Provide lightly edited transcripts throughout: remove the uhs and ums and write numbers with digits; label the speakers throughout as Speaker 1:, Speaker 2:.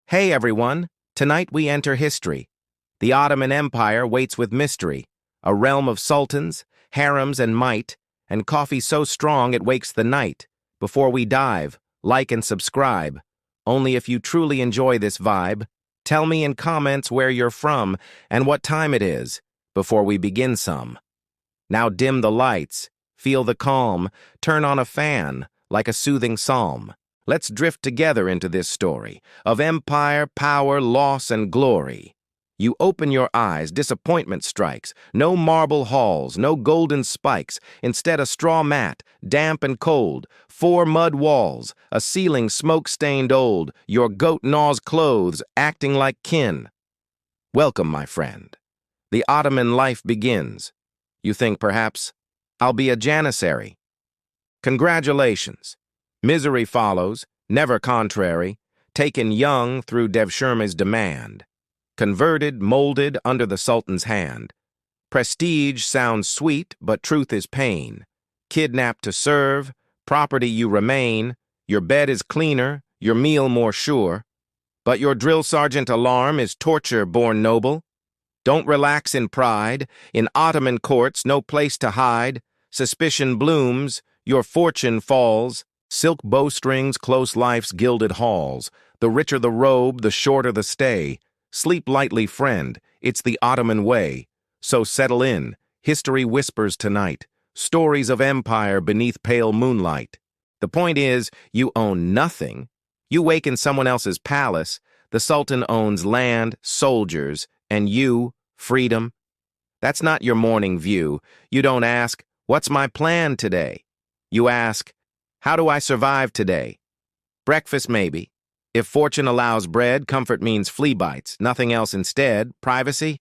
Speaker 1: Hey everyone, tonight we enter history. The Ottoman Empire waits with mystery, a realm of sultans, harems and might, and coffee so strong it wakes the night. Before we dive, like and subscribe. Only if you truly enjoy this vibe, tell me in comments where you're from and what time it is, before we begin some. Now dim the lights, feel the calm, turn on a fan, like a soothing psalm. Let's drift together into this story of empire, power, loss, and glory. You open your eyes, disappointment strikes. No marble halls, no golden spikes. Instead, a straw mat, damp and cold. 4 mud walls, a ceiling smoke-stained old. Your goat gnaws clothes, acting like kin. Welcome, my friend. The Ottoman life begins. You think, perhaps, I'll be a janissary. Congratulations. Misery follows, never contrary, taken young through Devshirme's demand. Converted, molded under the Sultan's hand. Prestige sounds sweet, but truth is pain. Kidnapped to serve, property you remain. Your bed is cleaner, your meal more sure. But your drill sergeant alarm is torture born noble. Don't relax in pride. In Ottoman courts, no place to hide. Suspicion blooms, your fortune falls. Silk bowstrings close life's gilded halls. The richer the robe, the shorter the stay. Sleep lightly, friend, it's the Ottoman way. So settle in, history whispers tonight. Stories of empire beneath pale moonlight. The point is, you own nothing. You wake in someone else's palace. The Sultan owns land, soldiers, and you, freedom. That's not your morning view. You don't ask, what's my plan today? You ask, how do I survive today? Breakfast, maybe. If fortune allows bread, comfort means flea bites, nothing else instead. Privacy?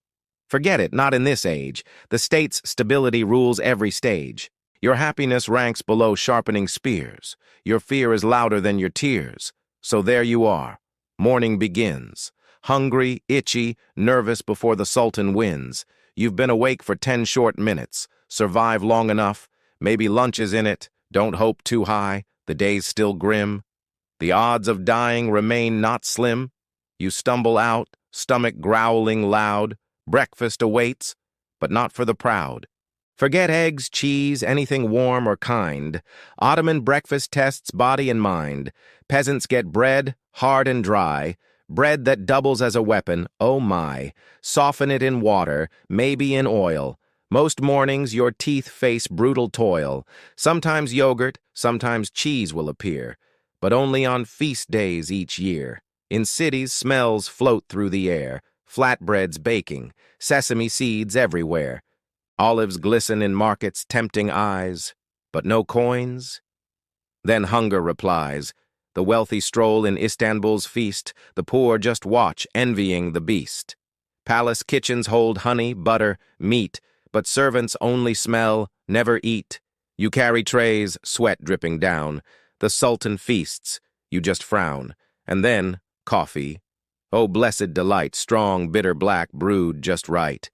Speaker 1: Forget it, not in this age. The state's stability rules every stage. Your happiness ranks below sharpening spears. Your fear is louder than your tears. So there you are. Morning begins. Hungry, itchy, nervous before the Sultan wins. You've been awake for 10 short minutes. Survive long enough. Maybe lunch is in it. Don't hope too high, the day's still grim. The odds of dying remain not slim. You stumble out, stomach growling loud. Breakfast awaits, but not for the proud. Forget eggs, cheese, anything warm or kind. Ottoman breakfast tests body and mind. Peasants get bread, hard and dry. Bread that doubles as a weapon, oh my. Soften it in water, maybe in oil. Most mornings your teeth face brutal toil. Sometimes yogurt, sometimes cheese will appear, but only on feast days each year. In cities, smells float through the air, flatbreads baking, sesame seeds everywhere. Olives glisten in markets, tempting eyes, but no coins? Then hunger replies. The wealthy stroll in Istanbul's feast, the poor just watch, envying the beast. Palace kitchens hold honey, butter, meat, but servants only smell, never eat. You carry trays, sweat dripping down. The Sultan feasts, you just frown. And then, coffee. Oh, blessed delight, strong, bitter black, brewed just right.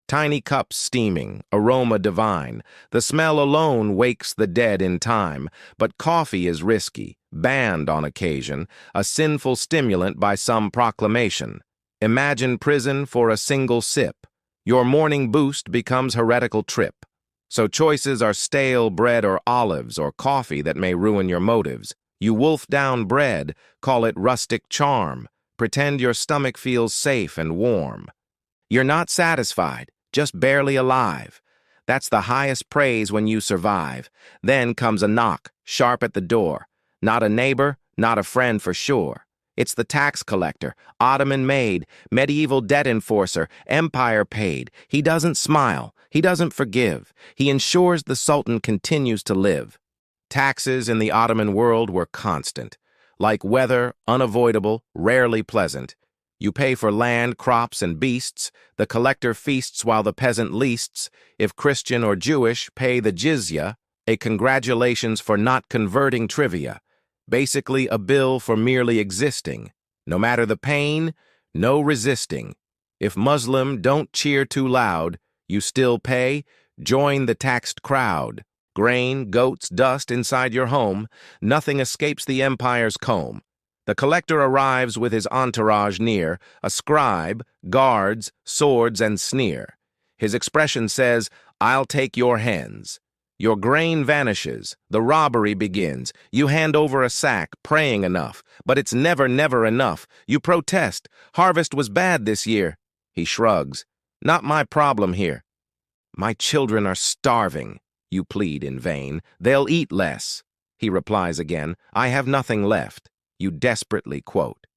Speaker 1: Tiny cups steaming, aroma divine. The smell alone wakes the dead in time. But coffee is risky, banned on occasion, a sinful stimulant by some proclamation. Imagine prison for a single sip. Your morning boost becomes heretical trip. So choices are stale bread or olives or coffee that may ruin your motives. You wolf down bread, call it rustic charm. Pretend your stomach feels safe and warm. You're not satisfied, just barely alive. That's the highest praise when you survive. Then comes a knock, sharp at the door. Not a neighbor, not a friend for sure. It's the tax collector, Ottoman made, medieval debt enforcer, empire paid. He doesn't smile, he doesn't forgive. He ensures the Sultan continues to live. Taxes in the Ottoman world were constant. Like weather, unavoidable, rarely pleasant. You pay for land, crops, and beasts. The collector feasts while the peasant leasts. If Christian or Jewish, pay the jizya, a congratulations for not converting trivia. Basically a bill for merely existing. No matter the pain, no resisting. If Muslim, don't cheer too loud. You still pay, join the taxed crowd. Grain, goats, dust inside your home. Nothing escapes the empire's comb. The collector arrives with his entourage near, a scribe, guards, swords, and sneer. His expression says, "I'll take your hens." Your grain vanishes, the robbery begins. You hand over a sack, praying enough, but it's never, never enough. You protest, "Harvest was bad this year." He shrugs, "Not my problem here." "My children are starving," you plead in vain. "They'll eat less." He replies again, "I have nothing left." You desperately quote.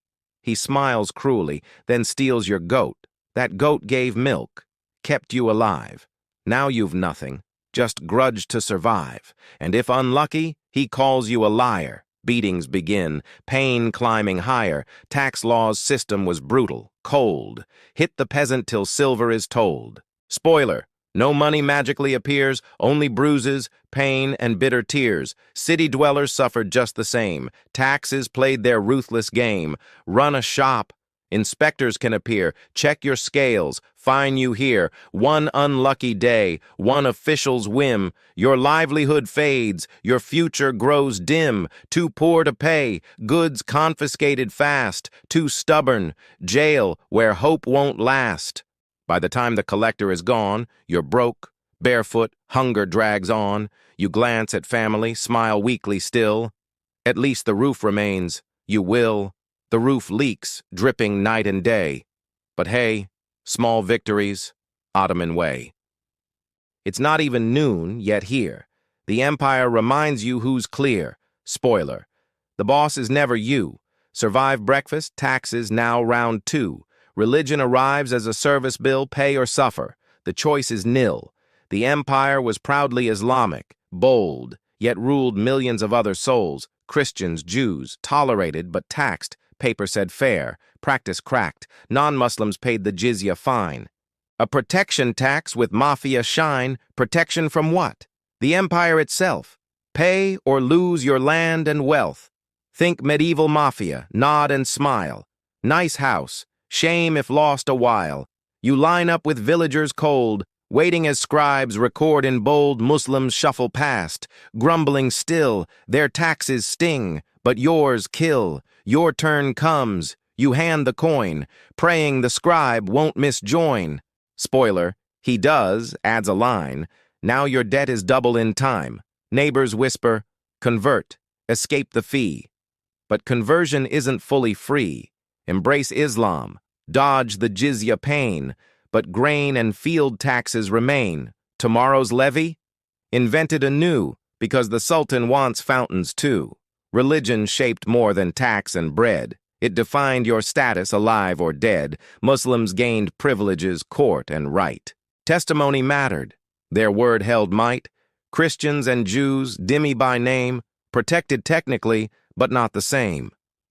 Speaker 1: He smiles cruelly, then steals your goat. That goat gave milk, kept you alive. Now you've nothing, just grudge to survive. And if unlucky, he calls you a liar. Beatings begin, pain climbing higher. Tax law's system was brutal, cold. Hit the peasant till silver is told. Spoiler. No money magically appears, only bruises, pain, and bitter tears. City dwellers suffered just the same. Taxes played their ruthless game. Run a shop. Inspectors can appear, check your scales, fine you here. One unlucky day, one official's whim. Your livelihood fades, your future grows dim. Too poor to pay, goods confiscated fast. Too stubborn, jail where hope won't last. By the time the collector is gone, you're broke, barefoot, hunger drags on. You glance at family, smile weakly still. At least the roof remains, you will. The roof leaks, dripping night and day. But hey, small victories, Ottoman way. It's not even noon, yet here. The empire reminds you who's clear. Spoiler. The boss is never you. Survive breakfast, taxes, now round 2. Religion arrives as a service bill, pay or suffer. The choice is nil. The empire was proudly Islamic, bold, yet ruled millions of other souls, Christians, Jews, tolerated but taxed, paper said fair, practice cracked, non-Muslims paid the jizya fine. A protection tax with mafia shine, protection from what? The empire itself. Pay or lose your land and wealth. Think medieval mafia, nod and smile. Nice house. Shame if lost a while. You line up with villagers cold, waiting as scribes record in bold. Muslims shuffle past, grumbling still. Their taxes sting, but yours kill. Your turn comes, you hand the coin, praying the scribe won't misjoin. Spoiler, he does, adds a line. Now your debt is double in time. Neighbors whisper, convert, escape the fee. But conversion isn't fully free. Embrace Islam. Dodge the jizya pain, but grain and field taxes remain. Tomorrow's levy? Invented anew, because the Sultan wants fountains too. Religion shaped more than tax and bread. It defined your status, alive or dead. Muslims gained privileges, court, and right. Testimony mattered. Their word held might. Christians and Jews, dhimmi by name, protected technically, but not the same.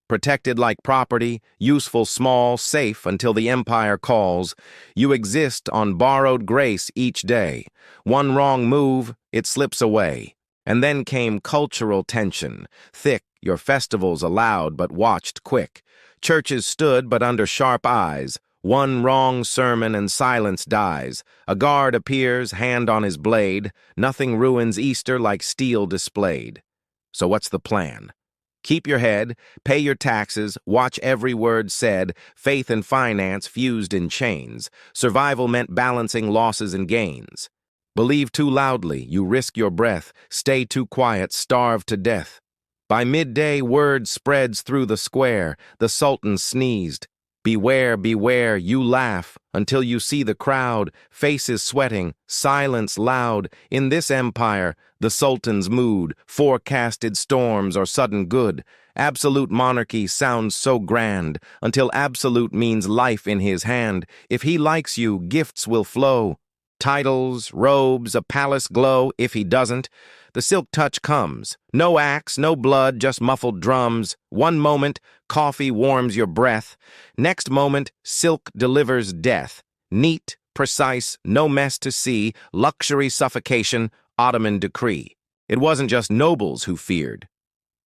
Speaker 1: Protected like property, useful small, safe until the empire calls. You exist on borrowed grace each day. One wrong move, it slips away. And then came cultural tension. Thick, your festivals allowed but watched quick. Churches stood but under sharp eyes. One wrong sermon and silence dies. A guard appears, hand on his blade. Nothing ruins Easter like steel displayed. So what's the plan? Keep your head, pay your taxes, watch every word said. Faith and finance fused in chains. Survival meant balancing losses and gains. Believe too loudly, you risk your breath. Stay too quiet, starve to death. By midday, word spreads through the square. The Sultan sneezed. Beware, beware, you laugh until you see the crowd, faces sweating, silence loud. In this empire, the Sultan's mood, forecasted storms or sudden good. Absolute monarchy sounds so grand, until absolute means life in his hand. If he likes you, gifts will flow. Titles, robes, a palace glow. If he doesn't, the silk touch comes. No axe, no blood, just muffled drums. One moment, coffee warms your breath. Next moment, silk delivers death. Neat, precise, no mess to see. Luxury suffocation, Ottoman decree. It wasn't just nobles who feared.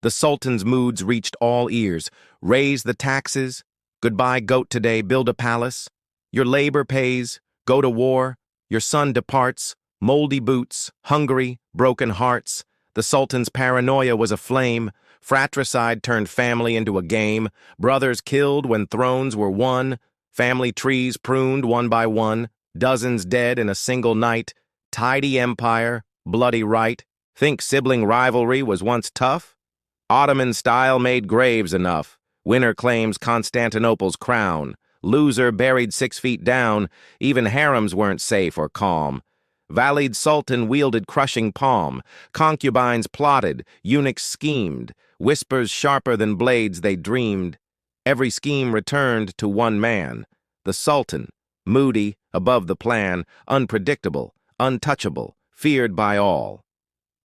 Speaker 1: The Sultan's moods reached all ears. Raise the taxes. Goodbye, goat today, build a palace. Your labor pays. Go to war. Your son departs. Moldy boots, hungry, broken hearts. The Sultan's paranoia was aflame. Fratricide turned family into a game, brothers killed when thrones were won, family trees pruned one by one, dozens dead in a single night, tidy empire, bloody right. Think sibling rivalry was once tough? Ottoman style made graves enough. Winner claims Constantinople's crown. Loser buried 6 feet down. Even harems weren't safe or calm. Valied sultan wielded crushing palm. Concubines plotted. Eunuchs schemed. Whispers sharper than blades they dreamed. Every scheme returned to one man. The sultan, moody, above the plan, unpredictable, untouchable, feared by all.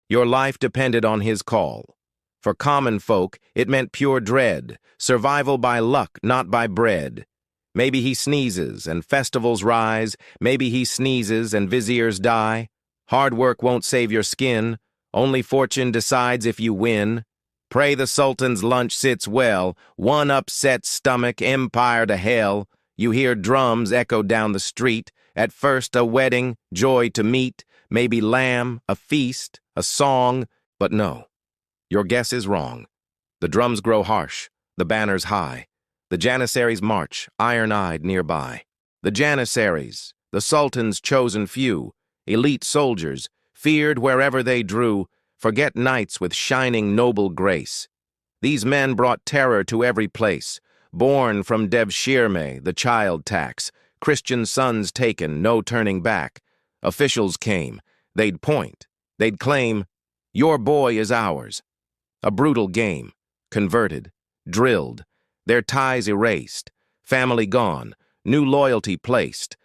Speaker 1: Your life depended on his call. For common folk, it meant pure dread, survival by luck, not by bread. Maybe he sneezes and festivals rise, maybe he sneezes and viziers die. Hard work won't save your skin, only fortune decides if you win. Pray the sultan's lunch sits well, one upset stomach, empire to hell. You hear drums echo down the street, at first a wedding, joy to meet, maybe lamb, a feast, a song, but no. Your guess is wrong. The drums grow harsh, the banners high. The Janissaries march, iron-eyed nearby. The Janissaries, the Sultan's chosen few, elite soldiers, feared wherever they drew, forget knights with shining noble grace. These men brought terror to every place, born from Devshirme, the child tax, Christian sons taken, no turning back. Officials came, they'd point, they'd claim, your boy is ours. A brutal game, converted, drilled, their ties erased, family gone, new loyalty placed.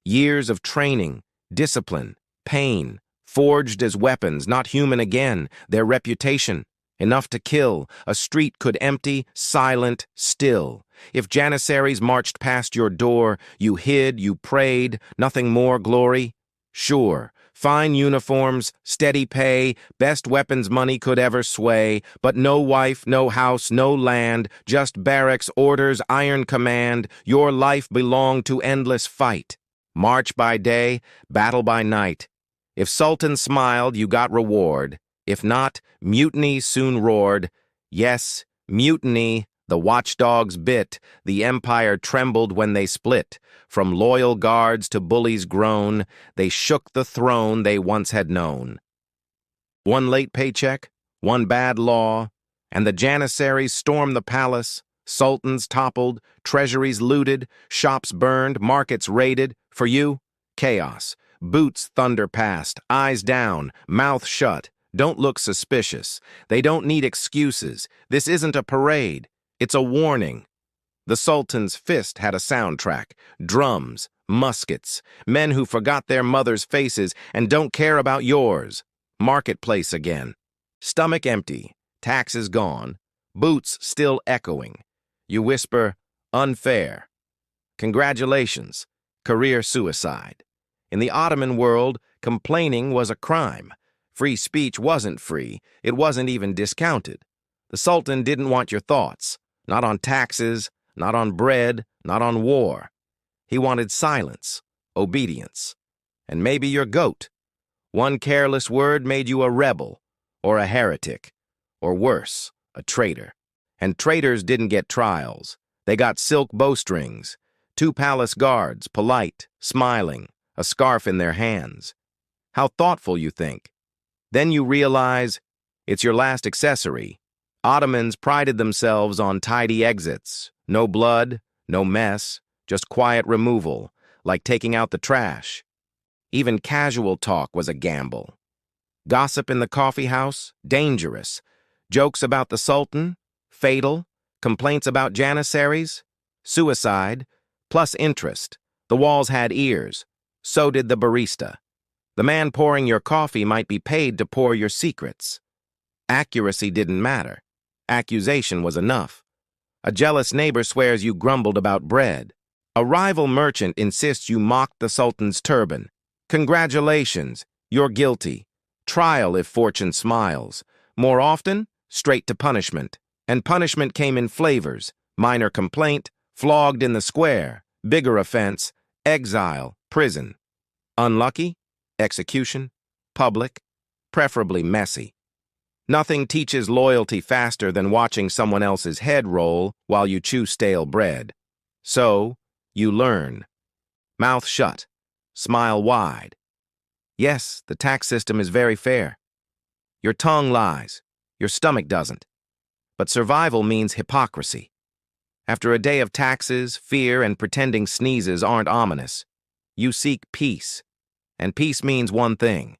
Speaker 1: Years of training, discipline, pain, forged as weapons, not human again, their reputation, enough to kill, a street could empty, silent, still. If Janissaries marched past your door, you hid, you prayed, nothing more glory? Sure. Fine uniforms, steady pay, best weapons money could ever sway, but no wife, no house, no land, just barracks, orders, iron command. Your life belonged to endless fight. March by day, battle by night. If Sultan smiled, you got reward. If not, mutiny soon roared. Yes, mutiny, the watchdogs bit, the empire trembled when they split. From loyal guards to bullies grown, they shook the throne they once had known. One late paycheck, one bad law, and the Janissaries stormed the palace, sultans toppled, treasuries looted, shops burned, markets raided. For you, chaos, boots thunder past, eyes down, mouth shut. Don't look suspicious. They don't need excuses. This isn't a parade. It's a warning. The Sultan's fist had a soundtrack, drums, muskets, men who forgot their mothers' faces and don't care about yours. Marketplace again. Stomach empty, taxes gone, boots still echoing. You whisper, unfair. Congratulations, career suicide. In the Ottoman world, complaining was a crime. Free speech wasn't free, it wasn't even discounted. The Sultan didn't want your thoughts. Not on taxes, not on bread, not on war. He wanted silence, obedience, and maybe your goat. One careless word made you a rebel, or a heretic, or worse, a traitor. And traitors didn't get trials. They got silk bowstrings, 2 palace guards, polite, smiling, a scarf in their hands. How thoughtful you think. Then you realize it's your last accessory. Ottomans prided themselves on tidy exits. No blood, no mess, just quiet removal, like taking out the trash. Even casual talk was a gamble. Gossip in the coffee house? Dangerous. Jokes about the Sultan? Fatal. Complaints about Janissaries? Suicide. Plus interest. The walls had ears. So did the barista. The man pouring your coffee might be paid to pour your secrets. Accuracy didn't matter. Accusation was enough. A jealous neighbor swears you grumbled about bread. A rival merchant insists you mocked the Sultan's turban. Congratulations, you're guilty. Trial if fortune smiles. More often, straight to punishment. And punishment came in flavors. Minor complaint, flogged in the square. Bigger offense, exile, prison. Unlucky, execution, public, preferably messy. Nothing teaches loyalty faster than watching someone else's head roll while you chew stale bread. So, you learn. Mouth shut. Smile wide. Yes, the tax system is very fair. Your tongue lies. Your stomach doesn't. But survival means hypocrisy. After a day of taxes, fear, and pretending sneezes aren't ominous. You seek peace. And peace means one thing: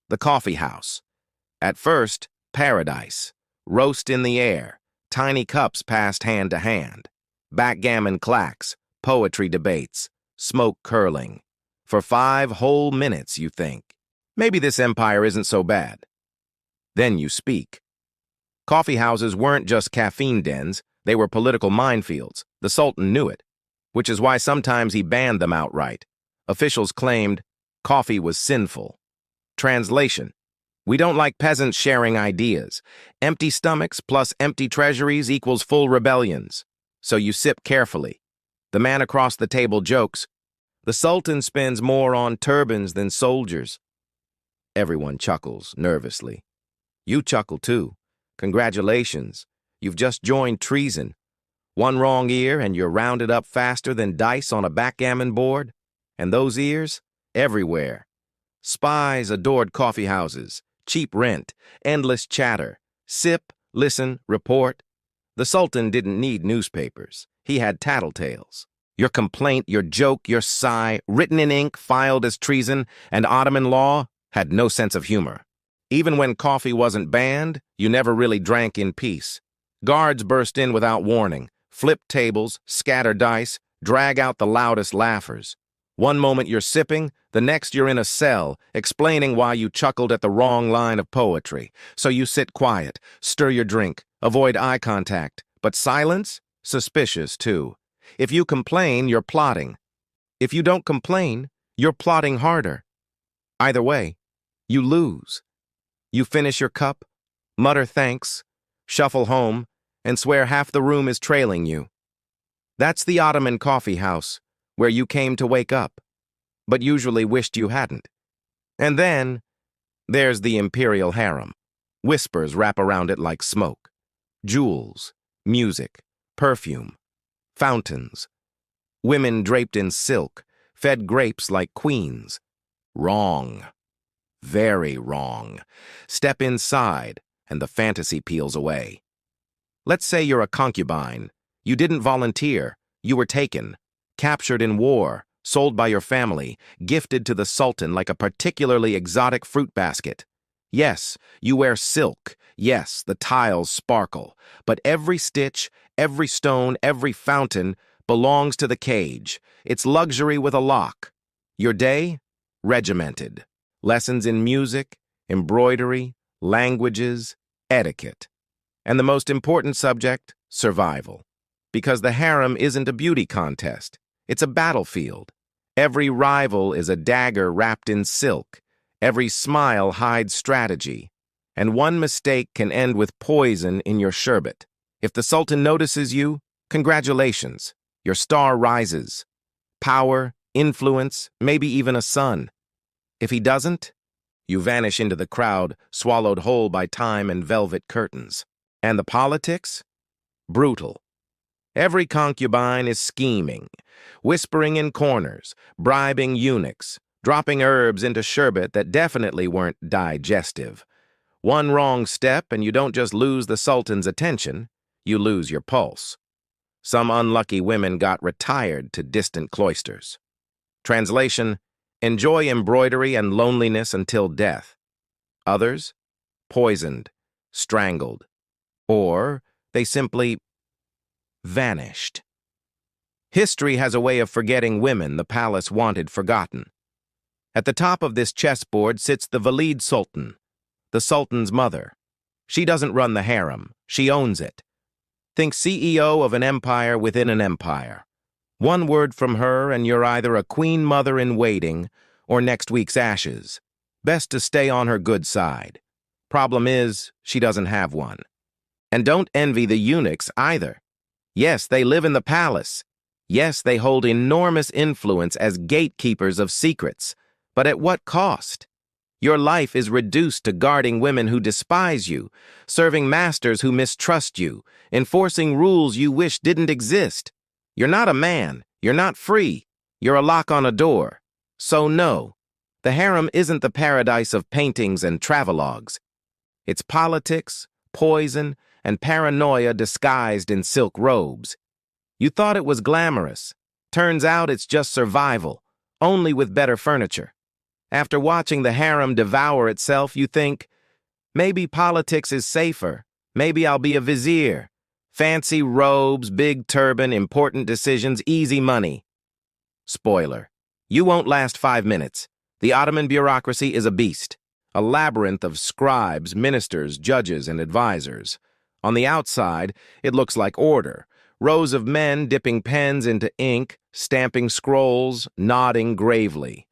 Speaker 1: the coffee house. At first, paradise. Roast in the air. Tiny cups passed hand to hand. Backgammon clacks. Poetry debates. Smoke curling. For 5 whole minutes, you think, maybe this empire isn't so bad. Then you speak. Coffee houses weren't just caffeine dens, they were political minefields. The Sultan knew it, which is why sometimes he banned them outright. Officials claimed coffee was sinful. Translation: we don't like peasants sharing ideas. Empty stomachs plus empty treasuries equals full rebellions. So you sip carefully. The man across the table jokes, "The Sultan spends more on turbans than soldiers." Everyone chuckles nervously. You chuckle too. Congratulations. You've just joined treason. One wrong ear and you're rounded up faster than dice on a backgammon board. And those ears? Everywhere. Spies adored coffee houses, cheap rent, endless chatter. Sip, listen, report. The Sultan didn't need newspapers. He had tattletales. Your complaint, your joke, your sigh, written in ink, filed as treason, and Ottoman law had no sense of humor. Even when coffee wasn't banned, you never really drank in peace. Guards burst in without warning, flip tables, scatter dice, drag out the loudest laughers. One moment you're sipping, the next you're in a cell, explaining why you chuckled at the wrong line of poetry. So you sit quiet, stir your drink, avoid eye contact. But silence? Suspicious, too. If you complain, you're plotting. If you don't complain, you're plotting harder. Either way, you lose. You finish your cup, mutter thanks, shuffle home, and swear half the room is trailing you. That's the Ottoman coffee house, where you came to wake up, but usually wished you hadn't. And then, there's the imperial harem. Whispers wrap around it like smoke. Jewels, music, perfume, fountains. Women draped in silk, fed grapes like queens. Wrong. Very wrong. Step inside, and the fantasy peels away. Let's say you're a concubine. You didn't volunteer. You were taken, captured in war, sold by your family, gifted to the Sultan like a particularly exotic fruit basket. Yes, you wear silk. Yes, the tiles sparkle. But every stitch, every stone, every fountain belongs to the cage. It's luxury with a lock. Your day? Regimented. Lessons in music, embroidery, languages, etiquette. And the most important subject, survival. Because the harem isn't a beauty contest. It's a battlefield. Every rival is a dagger wrapped in silk. Every smile hides strategy. And one mistake can end with poison in your sherbet. If the Sultan notices you, congratulations. Your star rises. Power, influence, maybe even a son. If he doesn't, you vanish into the crowd, swallowed whole by time and velvet curtains. And the politics? Brutal. Every concubine is scheming, whispering in corners, bribing eunuchs, dropping herbs into sherbet that definitely weren't digestive. One wrong step and you don't just lose the Sultan's attention, you lose your pulse. Some unlucky women got retired to distant cloisters. Translation: enjoy embroidery and loneliness until death. Others? Poisoned, strangled, or they simply vanished. History has a way of forgetting women the palace wanted forgotten. At the top of this chessboard sits the Valid Sultan, the Sultan's mother. She doesn't run the harem, she owns it. Think CEO of an empire within an empire. One word from her and you're either a queen mother in waiting or next week's ashes. Best to stay on her good side. Problem is, she doesn't have one. And don't envy the eunuchs either. Yes, they live in the palace. Yes, they hold enormous influence as gatekeepers of secrets. But at what cost? Your life is reduced to guarding women who despise you, serving masters who mistrust you, enforcing rules you wish didn't exist. You're not a man. You're not free. You're a lock on a door. So no, the harem isn't the paradise of paintings and travelogues. It's politics, poison, and paranoia disguised in silk robes. You thought it was glamorous. Turns out it's just survival, only with better furniture. After watching the harem devour itself, you think, maybe politics is safer. Maybe I'll be a vizier. Fancy robes, big turban, important decisions, easy money. Spoiler. You won't last 5 minutes. The Ottoman bureaucracy is a beast, a labyrinth of scribes, ministers, judges, and advisors. On the outside, it looks like order. Rows of men dipping pens into ink, stamping scrolls, nodding gravely.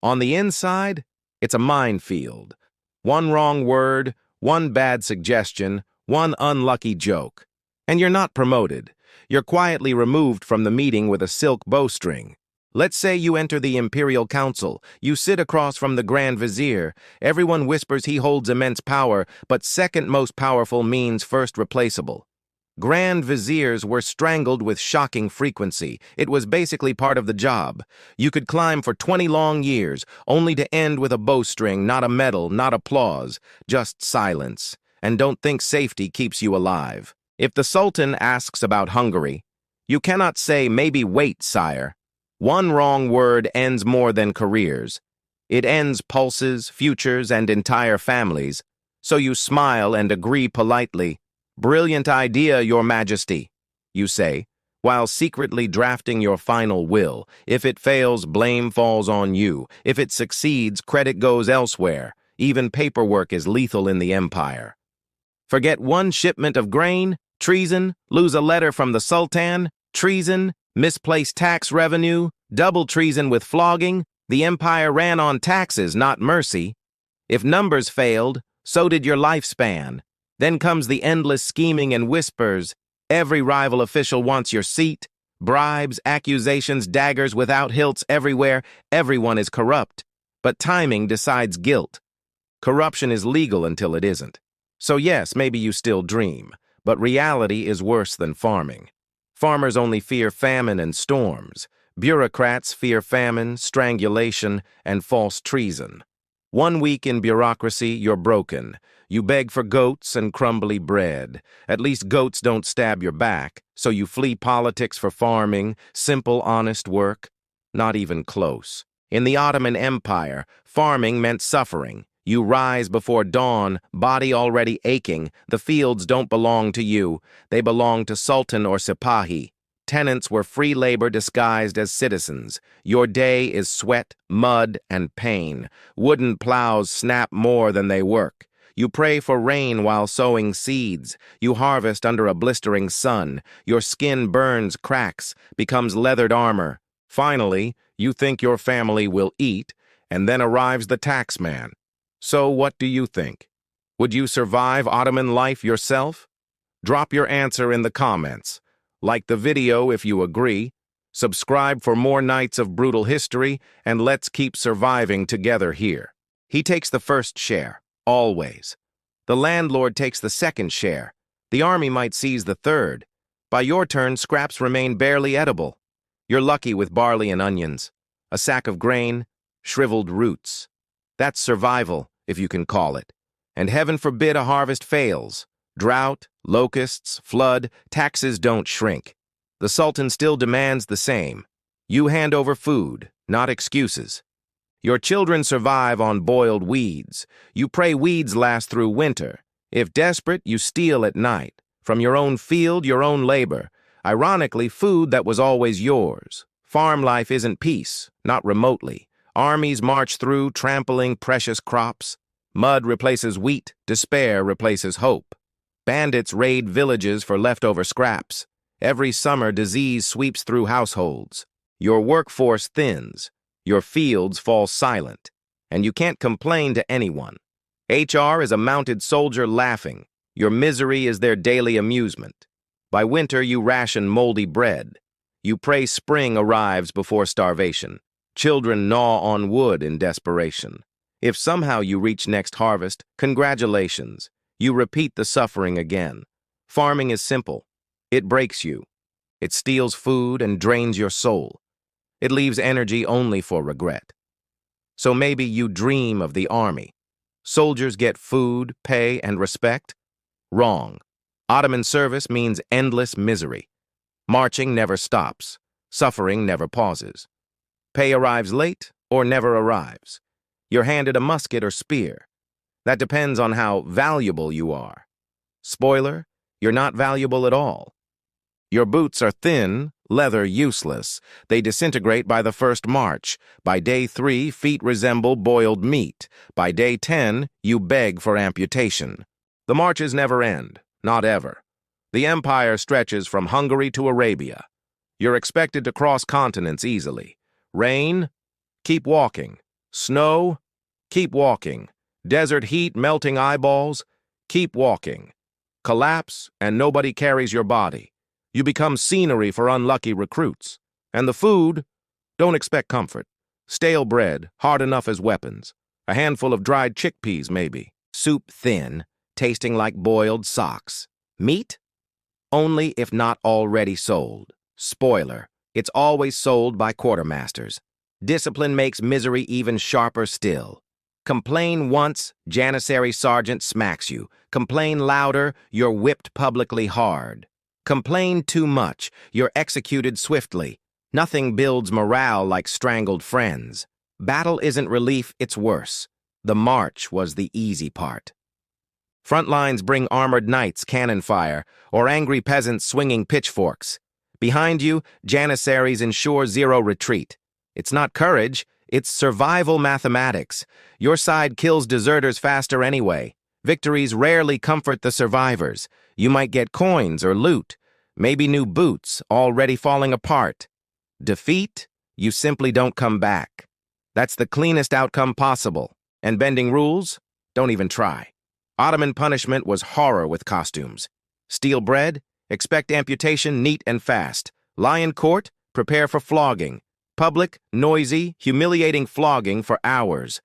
Speaker 1: On the inside, it's a minefield. One wrong word, one bad suggestion, one unlucky joke. And you're not promoted. You're quietly removed from the meeting with a silk bowstring. Let's say you enter the Imperial Council. You sit across from the Grand Vizier. Everyone whispers he holds immense power, but second most powerful means first replaceable. Grand Viziers were strangled with shocking frequency. It was basically part of the job. You could climb for 20 long years, only to end with a bowstring, not a medal, not applause, just silence. And don't think safety keeps you alive. If the Sultan asks about Hungary, you cannot say, maybe wait, sire. One wrong word ends more than careers. It ends pulses, futures, and entire families. So you smile and agree politely. Brilliant idea, Your Majesty, you say, while secretly drafting your final will. If it fails, blame falls on you. If it succeeds, credit goes elsewhere. Even paperwork is lethal in the empire. Forget one shipment of grain, treason, lose a letter from the Sultan, treason, misplaced tax revenue, double treason with flogging. The empire ran on taxes, not mercy. If numbers failed, so did your lifespan. Then comes the endless scheming and whispers. Every rival official wants your seat. Bribes, accusations, daggers without hilts everywhere. Everyone is corrupt. But timing decides guilt. Corruption is legal until it isn't. So yes, maybe you still dream, but reality is worse than farming. Farmers only fear famine and storms. Bureaucrats fear famine, strangulation, and false treason. 1 week in bureaucracy, you're broken. You beg for goats and crumbly bread. At least goats don't stab your back, so you flee politics for farming, simple, honest work. Not even close. In the Ottoman Empire, farming meant suffering. You rise before dawn, body already aching. The fields don't belong to you. They belong to Sultan or Sipahi. Tenants were free labor disguised as citizens. Your day is sweat, mud, and pain. Wooden plows snap more than they work. You pray for rain while sowing seeds. You harvest under a blistering sun. Your skin burns, cracks, becomes leathered armor. Finally, you think your family will eat, and then arrives the taxman. So what do you think? Would you survive Ottoman life yourself? Drop your answer in the comments. Like the video if you agree. Subscribe for more nights of brutal history, and let's keep surviving together here. He takes the first share. Always. The landlord takes the second share. The army might seize the third. By your turn, scraps remain barely edible. You're lucky with barley and onions. A sack of grain, shriveled roots. That's survival, if you can call it. And heaven forbid a harvest fails. Drought, locusts, flood, taxes don't shrink. The Sultan still demands the same. You hand over food, not excuses. Your children survive on boiled weeds. You pray weeds last through winter. If desperate, you steal at night. From your own field, your own labor. Ironically, food that was always yours. Farm life isn't peace, not remotely. Armies march through, trampling precious crops. Mud replaces wheat, despair replaces hope. Bandits raid villages for leftover scraps. Every summer, disease sweeps through households. Your workforce thins. Your fields fall silent, and you can't complain to anyone. HR is a mounted soldier laughing. Your misery is their daily amusement. By winter, you ration moldy bread. You pray spring arrives before starvation. Children gnaw on wood in desperation. If somehow you reach next harvest, congratulations. You repeat the suffering again. Farming is simple. It breaks you. It steals food and drains your soul. It leaves energy only for regret. So maybe you dream of the army. Soldiers get food, pay, and respect? Wrong. Ottoman service means endless misery. Marching never stops. Suffering never pauses. Pay arrives late or never arrives. You're handed a musket or spear. That depends on how valuable you are. Spoiler, you're not valuable at all. Your boots are thin, leather useless. They disintegrate by the first march. By day 3, feet resemble boiled meat. By day 10, you beg for amputation. The marches never end, not ever. The empire stretches from Hungary to Arabia. You're expected to cross continents easily. Rain? Keep walking. Snow? Keep walking. Desert heat melting eyeballs? Keep walking. Collapse, and nobody carries your body. You become scenery for unlucky recruits. And the food? Don't expect comfort. Stale bread, hard enough as weapons. A handful of dried chickpeas, maybe. Soup thin, tasting like boiled socks. Meat? Only if not already sold. Spoiler, it's always sold by quartermasters. Discipline makes misery even sharper still. Complain once, Janissary sergeant smacks you. Complain louder, you're whipped publicly hard. Complain too much, you're executed swiftly. Nothing builds morale like strangled friends. Battle isn't relief, it's worse. The march was the easy part. Front lines bring armored knights, cannon fire, or angry peasants swinging pitchforks. Behind you, Janissaries ensure zero retreat. It's not courage, it's survival mathematics. Your side kills deserters faster anyway. Victories rarely comfort the survivors. You might get coins or loot, maybe new boots, already falling apart. Defeat? You simply don't come back. That's the cleanest outcome possible. And bending rules? Don't even try. Ottoman punishment was horror with costumes. Steal bread? Expect amputation neat and fast. Lie in court? Prepare for flogging. Public, noisy, humiliating flogging for hours.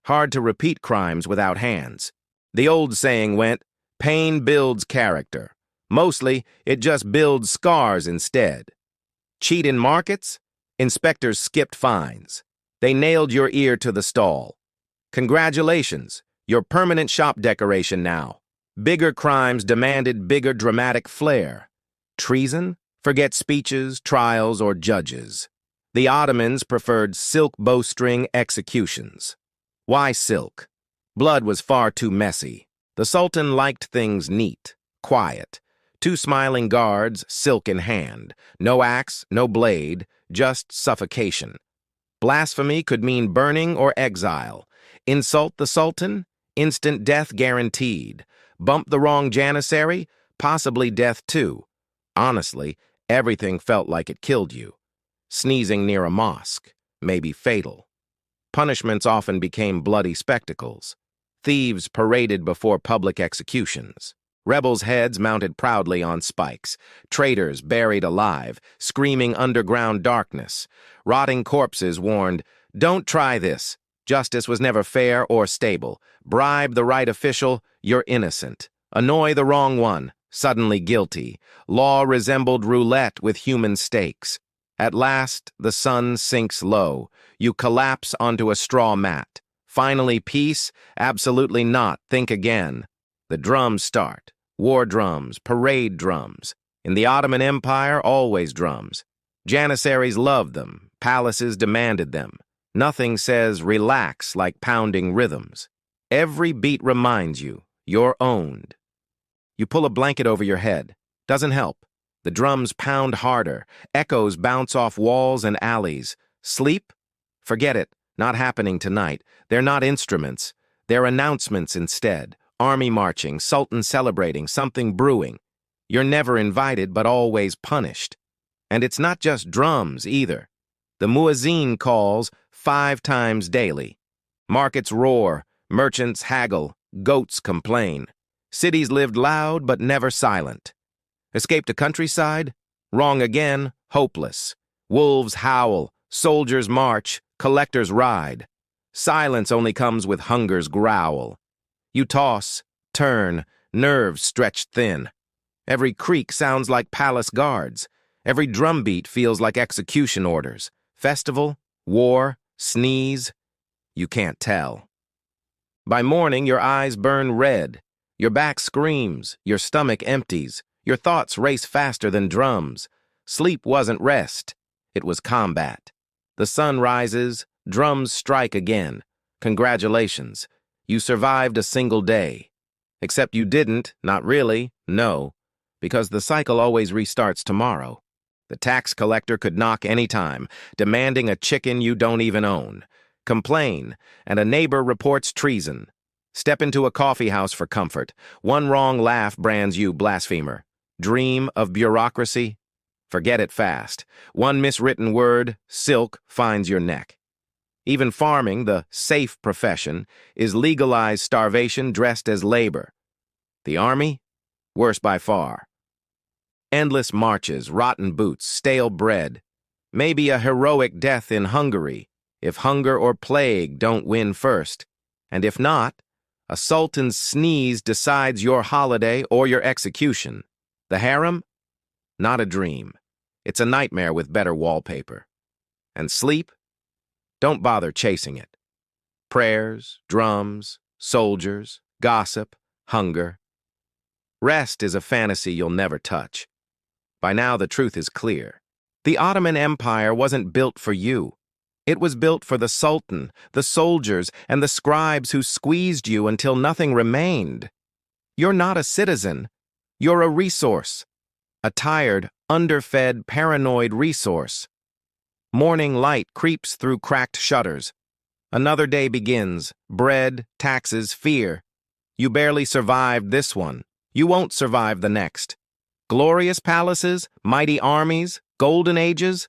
Speaker 1: Hard to repeat crimes without hands. The old saying went, pain builds character. Mostly, it just builds scars instead. Cheat in markets? Inspectors skipped fines. They nailed your ear to the stall. Congratulations, you're permanent shop decoration now. Bigger crimes demanded bigger dramatic flair. Treason? Forget speeches, trials, or judges. The Ottomans preferred silk bowstring executions. Why silk? Blood was far too messy. The Sultan liked things neat, quiet. 2 smiling guards, silk in hand. No axe, no blade, just suffocation. Blasphemy could mean burning or exile. Insult the Sultan? Instant death guaranteed. Bump the wrong janissary? Possibly death too. Honestly, everything felt like it killed you. Sneezing near a mosque, maybe fatal. Punishments often became bloody spectacles. Thieves paraded before public executions. Rebels' heads mounted proudly on spikes. Traitors buried alive, screaming underground darkness. Rotting corpses warned, "Don't try this. Justice was never fair or stable. Bribe the right official, you're innocent. Annoy the wrong one, suddenly guilty. Law resembled roulette with human stakes. At last, the sun sinks low. You collapse onto a straw mat. Finally, peace? Absolutely not. Think again. The drums start. War drums, parade drums. In the Ottoman Empire, always drums. Janissaries loved them. Palaces demanded them. Nothing says relax like pounding rhythms. Every beat reminds you, you're owned. You pull a blanket over your head. Doesn't help. The drums pound harder. Echoes bounce off walls and alleys. Sleep? Forget it. Not happening tonight. They're not instruments. They're announcements instead. Army marching, Sultan celebrating, something brewing. You're never invited, but always punished. And it's not just drums, either. The muezzin calls 5 times daily. Markets roar, merchants haggle, goats complain. Cities lived loud, but never silent. Escaped a countryside? Wrong again, hopeless. Wolves howl, soldiers march, collectors ride. Silence only comes with hunger's growl. You toss, turn, nerves stretched thin. Every creak sounds like palace guards. Every drumbeat feels like execution orders. Festival, war, sneeze, you can't tell. By morning, your eyes burn red. Your back screams, your stomach empties. Your thoughts race faster than drums. Sleep wasn't rest, it was combat. The sun rises, drums strike again. Congratulations, you survived a single day. Except you didn't, not really, no, because the cycle always restarts tomorrow. The tax collector could knock any time, demanding a chicken you don't even own. Complain, and a neighbor reports treason. Step into a coffee house for comfort. One wrong laugh brands you blasphemer. Dream of bureaucracy? Forget it fast. One miswritten word, silk, finds your neck. Even farming, the safe profession, is legalized starvation dressed as labor. The army? Worse by far. Endless marches, rotten boots, stale bread. Maybe a heroic death in Hungary, if hunger or plague don't win first. And if not, a sultan's sneeze decides your holiday or your execution. The harem? Not a dream. It's a nightmare with better wallpaper. And sleep? Don't bother chasing it. Prayers, drums, soldiers, gossip, hunger. Rest is a fantasy you'll never touch. By now, the truth is clear. The Ottoman Empire wasn't built for you. It was built for the Sultan, the soldiers, and the scribes who squeezed you until nothing remained. You're not a citizen. You're a resource. A tired, underfed, paranoid resource. Morning light creeps through cracked shutters. Another day begins. Bread, taxes, fear. You barely survived this one. You won't survive the next. Glorious palaces, mighty armies, golden ages?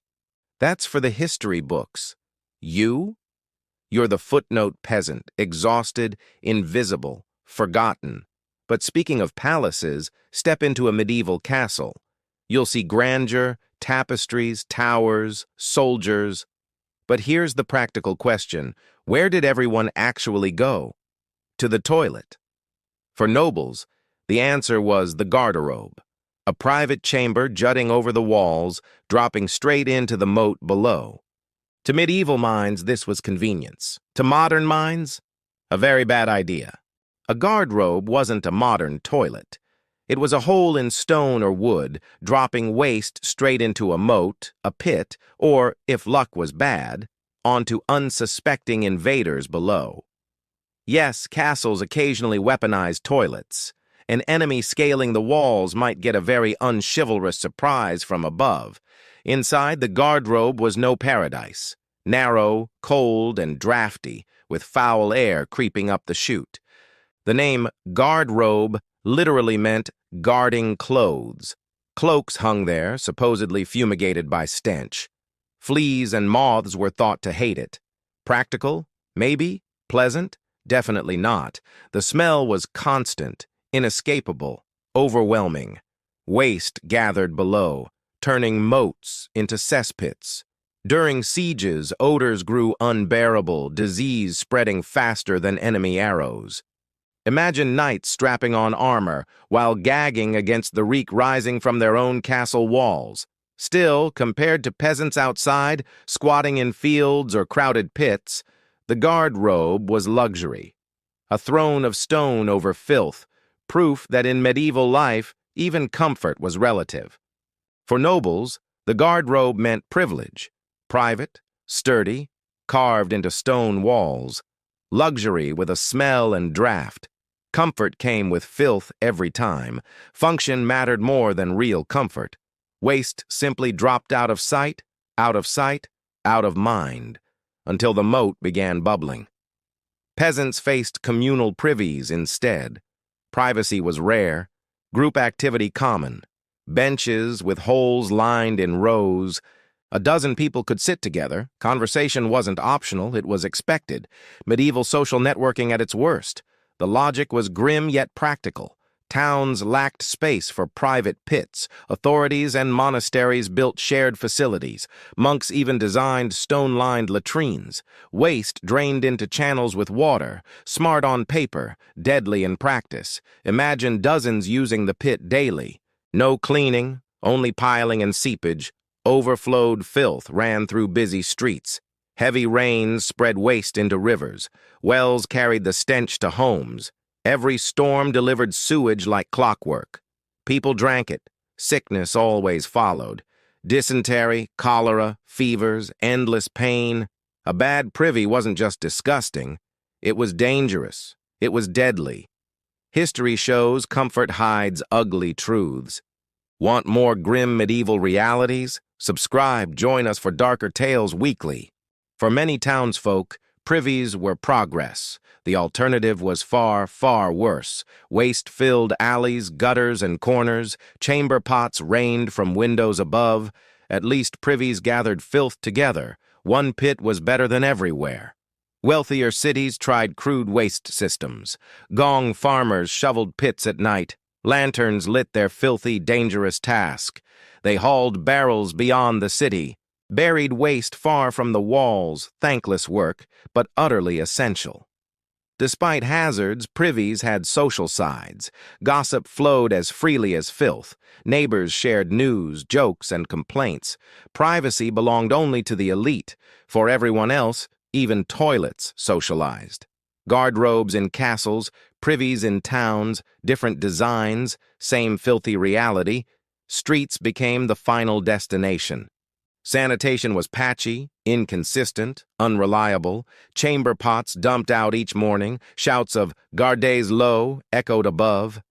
Speaker 1: That's for the history books. You? You're the footnote peasant, exhausted, invisible, forgotten. But speaking of palaces, step into a medieval castle. You'll see grandeur, tapestries, towers, soldiers. But here's the practical question. Where did everyone actually go? To the toilet. For nobles, the answer was the garderobe. A private chamber jutting over the walls, dropping straight into the moat below. To medieval minds, this was convenience. To modern minds, a very bad idea. A garderobe wasn't a modern toilet. It was a hole in stone or wood, dropping waste straight into a moat, a pit, or, if luck was bad, onto unsuspecting invaders below. Yes, castles occasionally weaponized toilets. An enemy scaling the walls might get a very unchivalrous surprise from above. Inside, the garderobe was no paradise. Narrow, cold, and drafty, with foul air creeping up the chute. The name garderobe literally meant guarding clothes. Cloaks hung there, supposedly fumigated by stench. Fleas and moths were thought to hate it. Practical? Maybe. Pleasant? Definitely not. The smell was constant, inescapable, overwhelming. Waste gathered below, turning moats into cesspits. During sieges, odors grew unbearable, disease spreading faster than enemy arrows. Imagine knights strapping on armor while gagging against the reek rising from their own castle walls. Still, compared to peasants outside, squatting in fields or crowded pits, the garderobe was luxury. A throne of stone over filth, proof that in medieval life, even comfort was relative. For nobles, the garderobe meant privilege. Private, sturdy, carved into stone walls. Luxury with a smell and draft. Comfort came with filth every time. Function mattered more than real comfort. Waste simply dropped out of sight, out of mind, until the moat began bubbling. Peasants faced communal privies instead. Privacy was rare, group activity common. Benches with holes lined in rows. A dozen people could sit together. Conversation wasn't optional, it was expected. Medieval social networking at its worst. The logic was grim yet practical. Towns lacked space for private pits. Authorities and monasteries built shared facilities. Monks even designed stone-lined latrines. Waste drained into channels with water. Smart on paper, deadly in practice. Imagine dozens using the pit daily. No cleaning, only piling and seepage. Overflowed filth ran through busy streets. Heavy rains spread waste into rivers. Wells carried the stench to homes. Every storm delivered sewage like clockwork. People drank it. Sickness always followed. Dysentery, cholera, fevers, endless pain. A bad privy wasn't just disgusting. It was dangerous. It was deadly. History shows comfort hides ugly truths. Want more grim medieval realities? Subscribe, join us for darker tales weekly. For many townsfolk, privies were progress. The alternative was far, far worse. Waste-filled alleys, gutters, and corners, chamber pots rained from windows above. At least privies gathered filth together. One pit was better than everywhere. Wealthier cities tried crude waste systems. Gong farmers shoveled pits at night. Lanterns lit their filthy, dangerous task. They hauled barrels beyond the city. Buried waste far from the walls, thankless work, but utterly essential. Despite hazards, privies had social sides. Gossip flowed as freely as filth. Neighbors shared news, jokes, and complaints. Privacy belonged only to the elite. For everyone else, even toilets socialized. Guardrobes in castles, privies in towns, different designs, same filthy reality. Streets became the final destination. Sanitation was patchy, inconsistent, unreliable. Chamber pots dumped out each morning. Shouts of "Gardez l'eau" echoed above.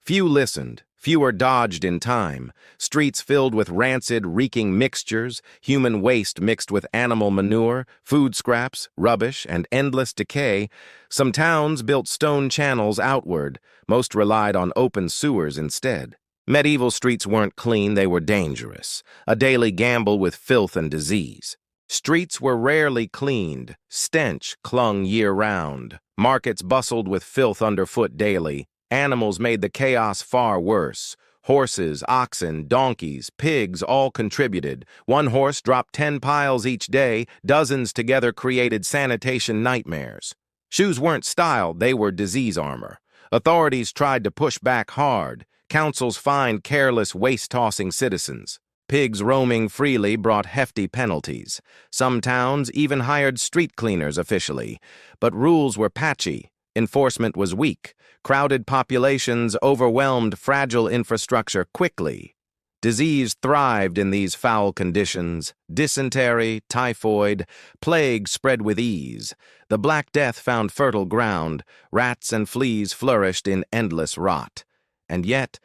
Speaker 1: Few listened. Fewer dodged in time. Streets filled with rancid, reeking mixtures, human waste mixed with animal manure, food scraps, rubbish, and endless decay. Some towns built stone channels outward. Most relied on open sewers instead. Medieval streets weren't clean, they were dangerous, a daily gamble with filth and disease. Streets were rarely cleaned, stench clung year-round. Markets bustled with filth underfoot daily. Animals made the chaos far worse. Horses, oxen, donkeys, pigs all contributed. One horse dropped 10 piles each day, dozens together created sanitation nightmares. Shoes weren't style, they were disease armor. Authorities tried to push back hard. Councils fined careless, waste-tossing citizens. Pigs roaming freely brought hefty penalties. Some towns even hired street cleaners officially. But rules were patchy. Enforcement was weak. Crowded populations overwhelmed fragile infrastructure quickly. Disease thrived in these foul conditions. Dysentery, typhoid, plague spread with ease. The Black Death found fertile ground. Rats and fleas flourished in endless rot. And yet,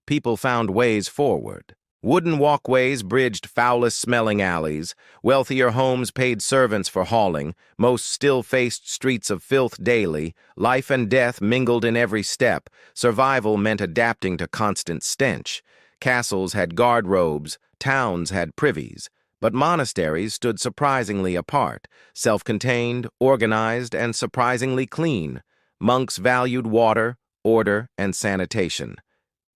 Speaker 1: people found ways forward. Wooden walkways bridged foulest-smelling alleys. Wealthier homes paid servants for hauling. Most still faced streets of filth daily. Life and death mingled in every step. Survival meant adapting to constant stench. Castles had guard-robes. Towns had privies. But monasteries stood surprisingly apart. Self-contained, organized, and surprisingly clean. Monks valued water, order, and sanitation.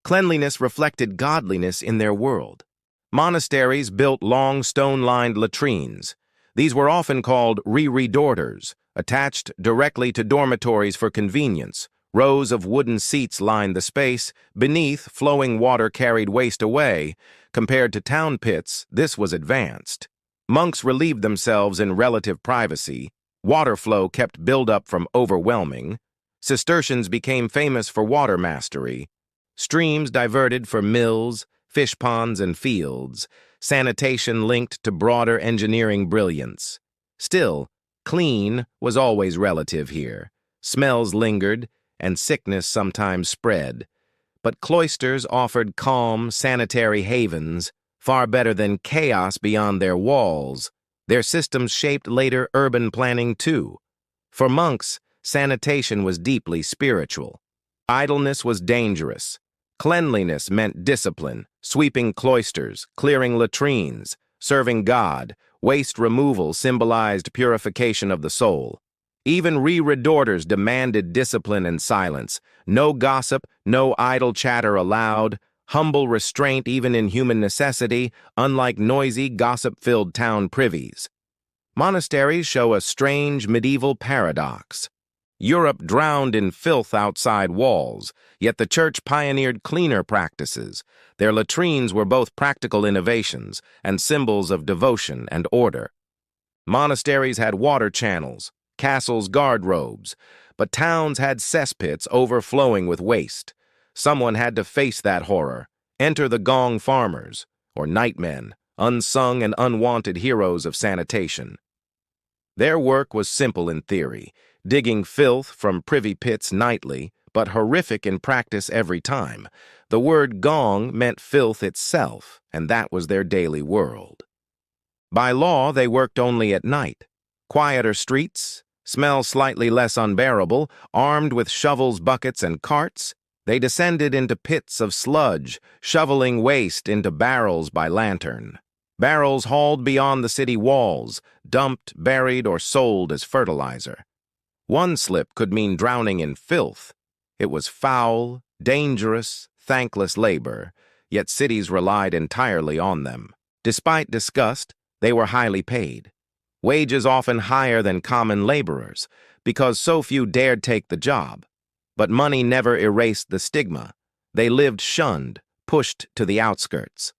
Speaker 1: Cleanliness reflected godliness in their world. Monasteries built long stone-lined latrines. These were often called reredoors, attached directly to dormitories for convenience. Rows of wooden seats lined the space. Beneath, flowing water carried waste away. Compared to town pits, this was advanced. Monks relieved themselves in relative privacy. Water flow kept buildup from overwhelming. Cistercians became famous for water mastery. Streams diverted for mills, fish ponds, and fields. Sanitation linked to broader engineering brilliance. Still, clean was always relative here. Smells lingered, and sickness sometimes spread. But cloisters offered calm, sanitary havens, far better than chaos beyond their walls. Their systems shaped later urban planning too. For monks, sanitation was deeply spiritual. Idleness was dangerous. Cleanliness meant discipline, sweeping cloisters, clearing latrines, serving God. Waste removal symbolized purification of the soul. Even rereporters demanded discipline and silence. No gossip, no idle chatter allowed. Humble restraint even in human necessity, unlike noisy, gossip-filled town privies. Monasteries show a strange medieval paradox. Europe drowned in filth outside walls, yet the church pioneered cleaner practices. Their latrines were both practical innovations and symbols of devotion and order. Monasteries had water channels, castles guard-robes, but towns had cesspits overflowing with waste. Someone had to face that horror. Enter the gong farmers, or nightmen, unsung and unwanted heroes of sanitation. Their work was simple in theory, digging filth from privy pits nightly, but horrific in practice every time. The word gong meant filth itself, and that was their daily world. By law, they worked only at night. Quieter streets, smell slightly less unbearable, armed with shovels, buckets, and carts, they descended into pits of sludge, shoveling waste into barrels by lantern. Barrels hauled beyond the city walls, dumped, buried, or sold as fertilizer. One slip could mean drowning in filth. It was foul, dangerous, thankless labor, yet cities relied entirely on them. Despite disgust, they were highly paid. Wages often higher than common laborers, because so few dared take the job. But money never erased the stigma. They lived shunned, pushed to the outskirts.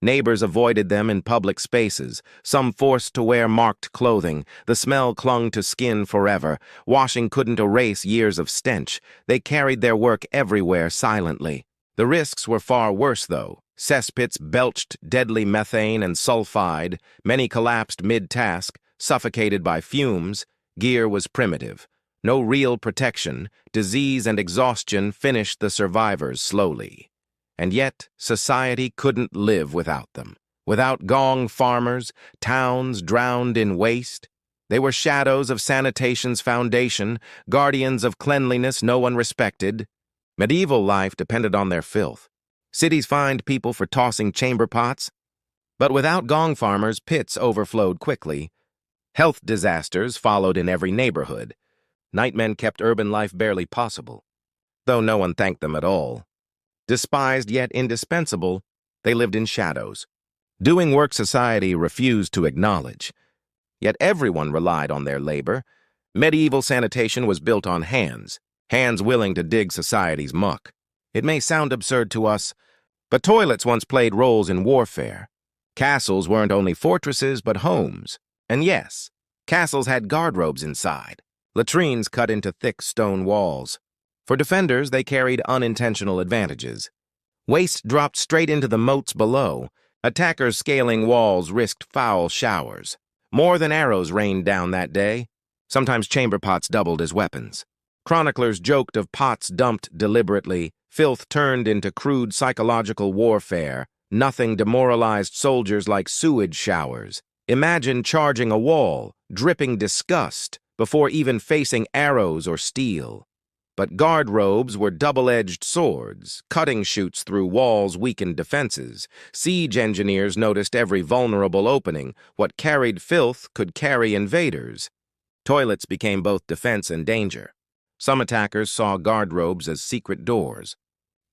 Speaker 1: Neighbors avoided them in public spaces, some forced to wear marked clothing. The smell clung to skin forever. Washing couldn't erase years of stench. They carried their work everywhere silently. The risks were far worse, though. Cesspits belched deadly methane and sulfide. Many collapsed mid-task, suffocated by fumes. Gear was primitive. No real protection. Disease and exhaustion finished the survivors slowly. And yet, society couldn't live without them. Without gong farmers, towns drowned in waste. They were shadows of sanitation's foundation, guardians of cleanliness no one respected. Medieval life depended on their filth. Cities fined people for tossing chamber pots. But without gong farmers, pits overflowed quickly. Health disasters followed in every neighborhood. Nightmen kept urban life barely possible, though no one thanked them at all. Despised yet indispensable, they lived in shadows, doing work society refused to acknowledge. Yet everyone relied on their labor. Medieval sanitation was built on hands willing to dig society's muck. It may sound absurd to us, but toilets once played roles in warfare. Castles weren't only fortresses, but homes. And yes, castles had guard-robes inside, latrines cut into thick stone walls. For defenders, they carried unintentional advantages. Waste dropped straight into the moats below. Attackers scaling walls risked foul showers. More than arrows rained down that day. Sometimes chamber pots doubled as weapons. Chroniclers joked of pots dumped deliberately, filth turned into crude psychological warfare. Nothing demoralized soldiers like sewage showers. Imagine charging a wall, dripping disgust, before even facing arrows or steel. But guard robes were double-edged swords, cutting chutes through walls weakened defenses. Siege engineers noticed every vulnerable opening. What carried filth could carry invaders. Toilets became both defense and danger. Some attackers saw guard robes as secret doors.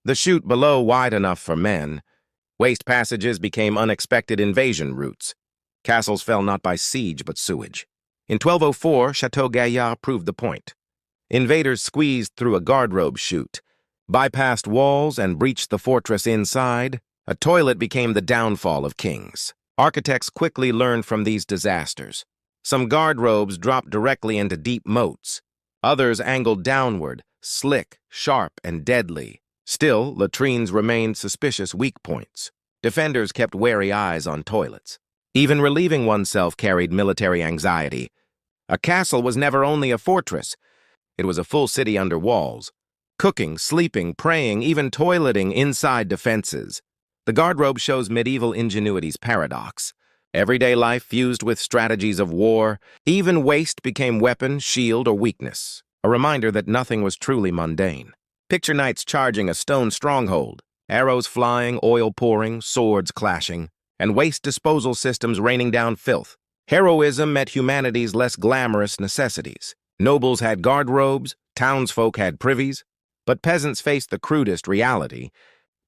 Speaker 1: The chute below wide enough for men. Waste passages became unexpected invasion routes. Castles fell not by siege but sewage. In 1204, Chateau Gaillard proved the point. Invaders squeezed through a guard-robe chute, bypassed walls and breached the fortress inside. A toilet became the downfall of kings. Architects quickly learned from these disasters. Some guard-robes dropped directly into deep moats. Others angled downward, slick, sharp, and deadly. Still, latrines remained suspicious weak points. Defenders kept wary eyes on toilets. Even relieving oneself carried military anxiety. A castle was never only a fortress. It was a full city under walls. Cooking, sleeping, praying, even toileting inside defenses. The guard-robe shows medieval ingenuity's paradox. Everyday life fused with strategies of war. Even waste became weapon, shield, or weakness. A reminder that nothing was truly mundane. Picture knights charging a stone stronghold. Arrows flying, oil pouring, swords clashing, and waste disposal systems raining down filth. Heroism met humanity's less glamorous necessities. Nobles had guardrobes, townsfolk had privies, but peasants faced the crudest reality.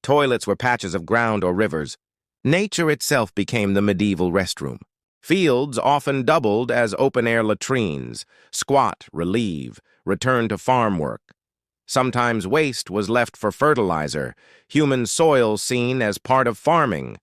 Speaker 1: Toilets were patches of ground or rivers. Nature itself became the medieval restroom. Fields often doubled as open-air latrines, squat, relieve, return to farm work. Sometimes waste was left for fertilizer, human soil seen as part of farming,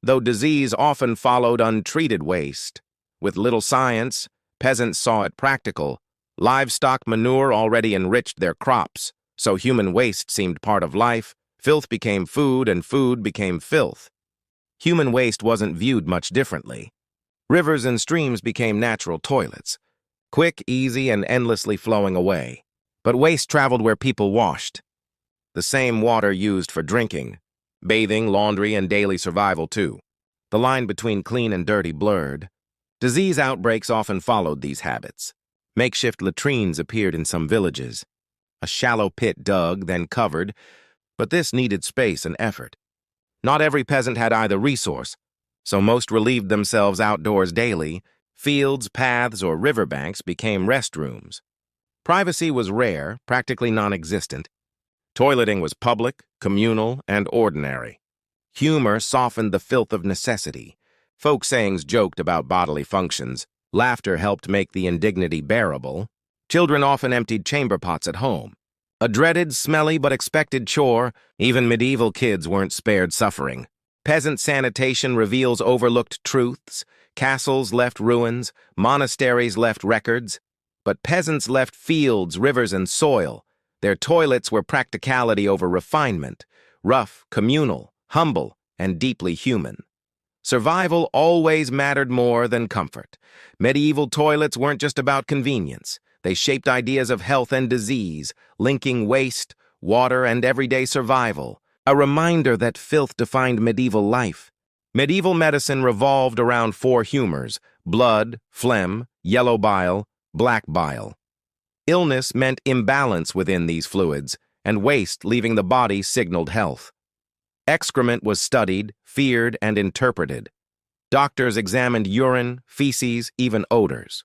Speaker 1: though disease often followed untreated waste. With little science, peasants saw it practical. Livestock manure already enriched their crops, so human waste seemed part of life. Filth became food, and food became filth. Human waste wasn't viewed much differently. Rivers and streams became natural toilets, quick, easy, and endlessly flowing away. But waste traveled where people washed. The same water used for drinking, bathing, laundry, and daily survival too. The line between clean and dirty blurred. Disease outbreaks often followed these habits. Makeshift latrines appeared in some villages. A shallow pit dug, then covered, but this needed space and effort. Not every peasant had either resource, so most relieved themselves outdoors daily. Fields, paths, or riverbanks became restrooms. Privacy was rare, practically non-existent. Toileting was public, communal, and ordinary. Humor softened the filth of necessity. Folk sayings joked about bodily functions. Laughter helped make the indignity bearable. Children often emptied chamber pots at home. A dreaded, smelly, but expected chore. Even medieval kids weren't spared suffering. Peasant sanitation reveals overlooked truths. Castles left ruins. Monasteries left records. But peasants left fields, rivers, and soil. Their toilets were practicality over refinement. Rough, communal, humble, and deeply human. Survival always mattered more than comfort. Medieval toilets weren't just about convenience. They shaped ideas of health and disease, linking waste, water, and everyday survival. A reminder that filth defined medieval life. Medieval medicine revolved around four humors: blood, phlegm, yellow bile, black bile. Illness meant imbalance within these fluids, and waste leaving the body signaled health. Excrement was studied, feared, and interpreted. Doctors examined urine, feces, even odors.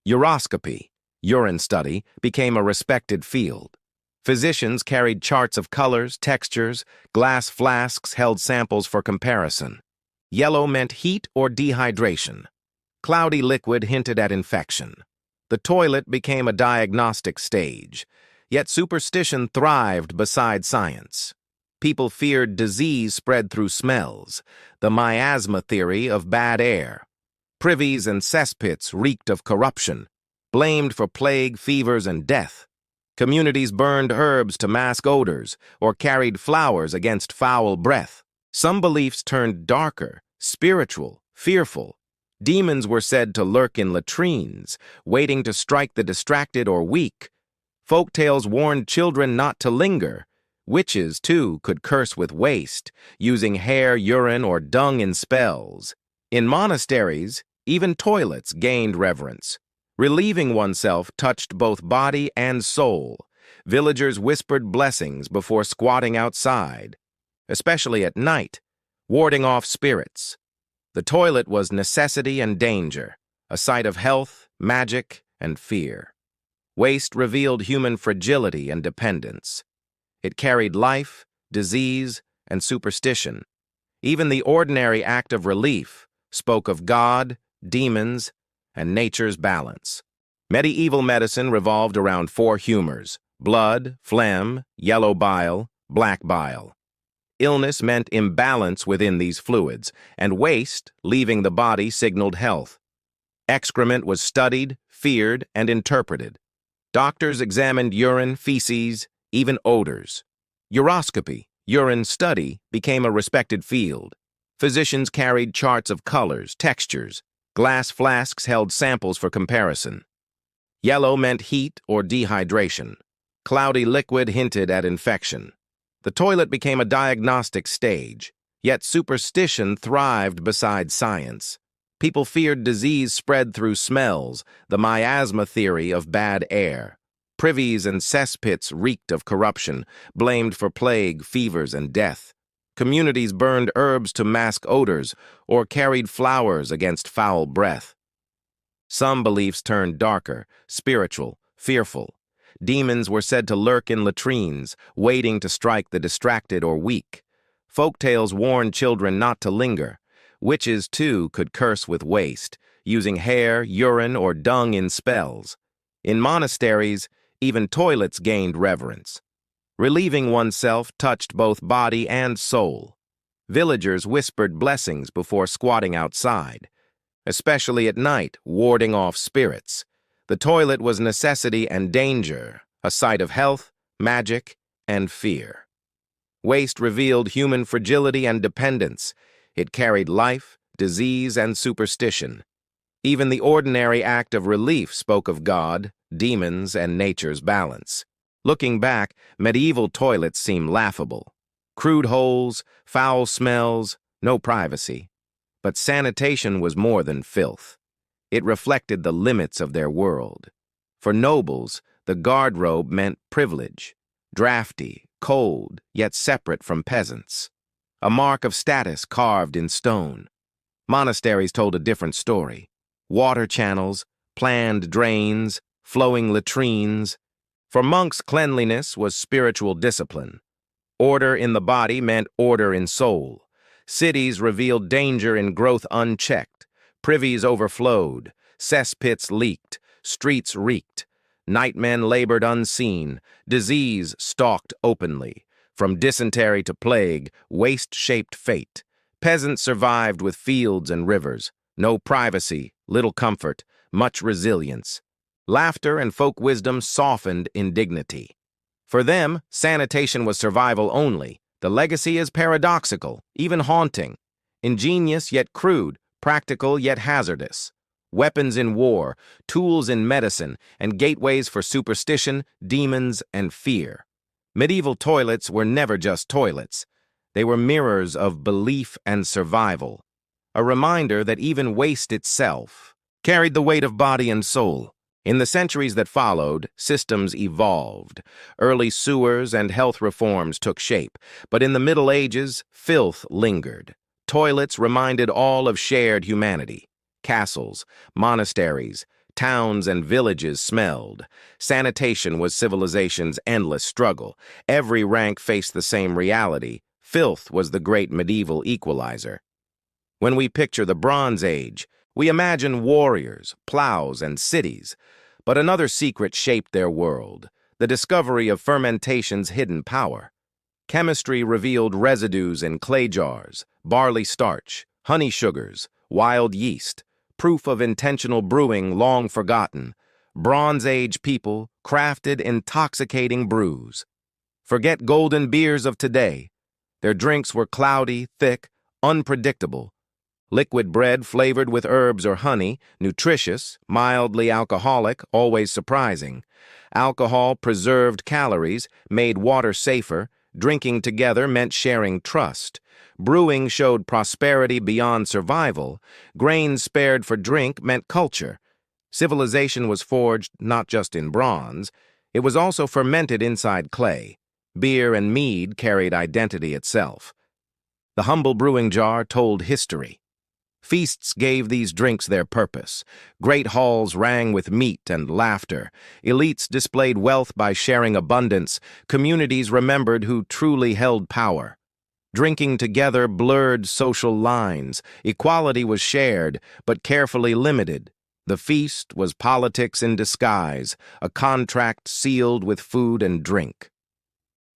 Speaker 1: Uroscopy, urine study, became a respected field. Physicians carried charts of colors, textures. Glass flasks held samples for comparison. Yellow meant heat or dehydration. Cloudy liquid hinted at infection. The toilet became a diagnostic stage, yet superstition thrived beside science. People feared disease spread through smells, the miasma theory of bad air. Privies and cesspits reeked of corruption, blamed for plague, fevers, and death. Communities burned herbs to mask odors or carried flowers against foul breath. Some beliefs turned darker, spiritual, fearful. Demons were said to lurk in latrines, waiting to strike the distracted or weak. Folktales warned children not to linger. Witches, too, could curse with waste, using hair, urine, or dung in spells. In monasteries, even toilets gained reverence. Relieving oneself touched both body and soul. Villagers whispered blessings before squatting outside, especially at night, warding off spirits. The toilet was necessity and danger, a site of health, magic, and fear. Waste revealed human fragility and dependence. It carried life, disease, and superstition. Even the ordinary act of relief spoke of God, demons, and nature's balance. Medieval medicine revolved around four humors: blood, phlegm, yellow bile, black bile. Illness meant imbalance within these fluids, and waste, leaving the body, signaled health. Excrement was studied, feared, and interpreted. Doctors examined urine, feces, even odors. Uroscopy, urine study, became a respected field. Physicians carried charts of colors, textures. Glass flasks held samples for comparison. Yellow meant heat or dehydration. Cloudy liquid hinted at infection. The toilet became a diagnostic stage, yet superstition thrived beside science. People feared disease spread through smells, the miasma theory of bad air. Privies and cesspits reeked of corruption, blamed for plague, fevers, and death. Communities burned herbs to mask odors or carried flowers against foul breath. Some beliefs turned darker, spiritual, fearful. Demons were said to lurk in latrines, waiting to strike the distracted or weak. Folktales warned children not to linger. Witches, too, could curse with waste, using hair, urine, or dung in spells. In monasteries, even toilets gained reverence. Relieving oneself touched both body and soul. Villagers whispered blessings before squatting outside, especially at night, warding off spirits. The toilet was necessity and danger, a site of health, magic, and fear. Waste revealed human fragility and dependence. It carried life, disease, and superstition. Even the ordinary act of relief spoke of God, demons, and nature's balance. Looking back, medieval toilets seem laughable. Crude holes, foul smells, no privacy. But sanitation was more than filth. It reflected the limits of their world. For nobles, the guardrobe meant privilege, drafty, cold, yet separate from peasants. A mark of status carved in stone. Monasteries told a different story. Water channels, planned drains, flowing latrines. For monks, cleanliness was spiritual discipline. Order in the body meant order in soul. Cities revealed danger in growth unchecked. Privies overflowed. Cesspits leaked. Streets reeked. Nightmen labored unseen. Disease stalked openly. From dysentery to plague, waste shaped fate. Peasants survived with fields and rivers. No privacy, little comfort, much resilience. Laughter and folk wisdom softened indignity. For them, sanitation was survival only. The legacy is paradoxical, even haunting. Ingenious yet crude, practical yet hazardous. Weapons in war, tools in medicine, and gateways for superstition, demons, and fear. Medieval toilets were never just toilets. They were mirrors of belief and survival. A reminder that even waste itself carried the weight of body and soul. In the centuries that followed, systems evolved. Early sewers and health reforms took shape, but in the Middle Ages, filth lingered. Toilets reminded all of shared humanity. Castles, monasteries, towns, and villages smelled. Sanitation was civilization's endless struggle. Every rank faced the same reality. Filth was the great medieval equalizer. When we picture the Bronze Age, we imagine warriors, plows, and cities. But another secret shaped their world, the discovery of fermentation's hidden power. Chemistry revealed residues in clay jars, barley starch, honey sugars, wild yeast, proof of intentional brewing long forgotten. Bronze Age people crafted intoxicating brews. Forget golden beers of today. Their drinks were cloudy, thick, unpredictable. Liquid bread flavored with herbs or honey, nutritious, mildly alcoholic, always surprising. Alcohol preserved calories, made water safer. Drinking together meant sharing trust. Brewing showed prosperity beyond survival. Grains spared for drink meant culture. Civilization was forged not just in bronze. It was also fermented inside clay. Beer and mead carried identity itself. The humble brewing jar told history. Feasts gave these drinks their purpose. Great halls rang with meat and laughter. Elites displayed wealth by sharing abundance. Communities remembered who truly held power. Drinking together blurred social lines. Equality was shared, but carefully limited. The feast was politics in disguise, a contract sealed with food and drink.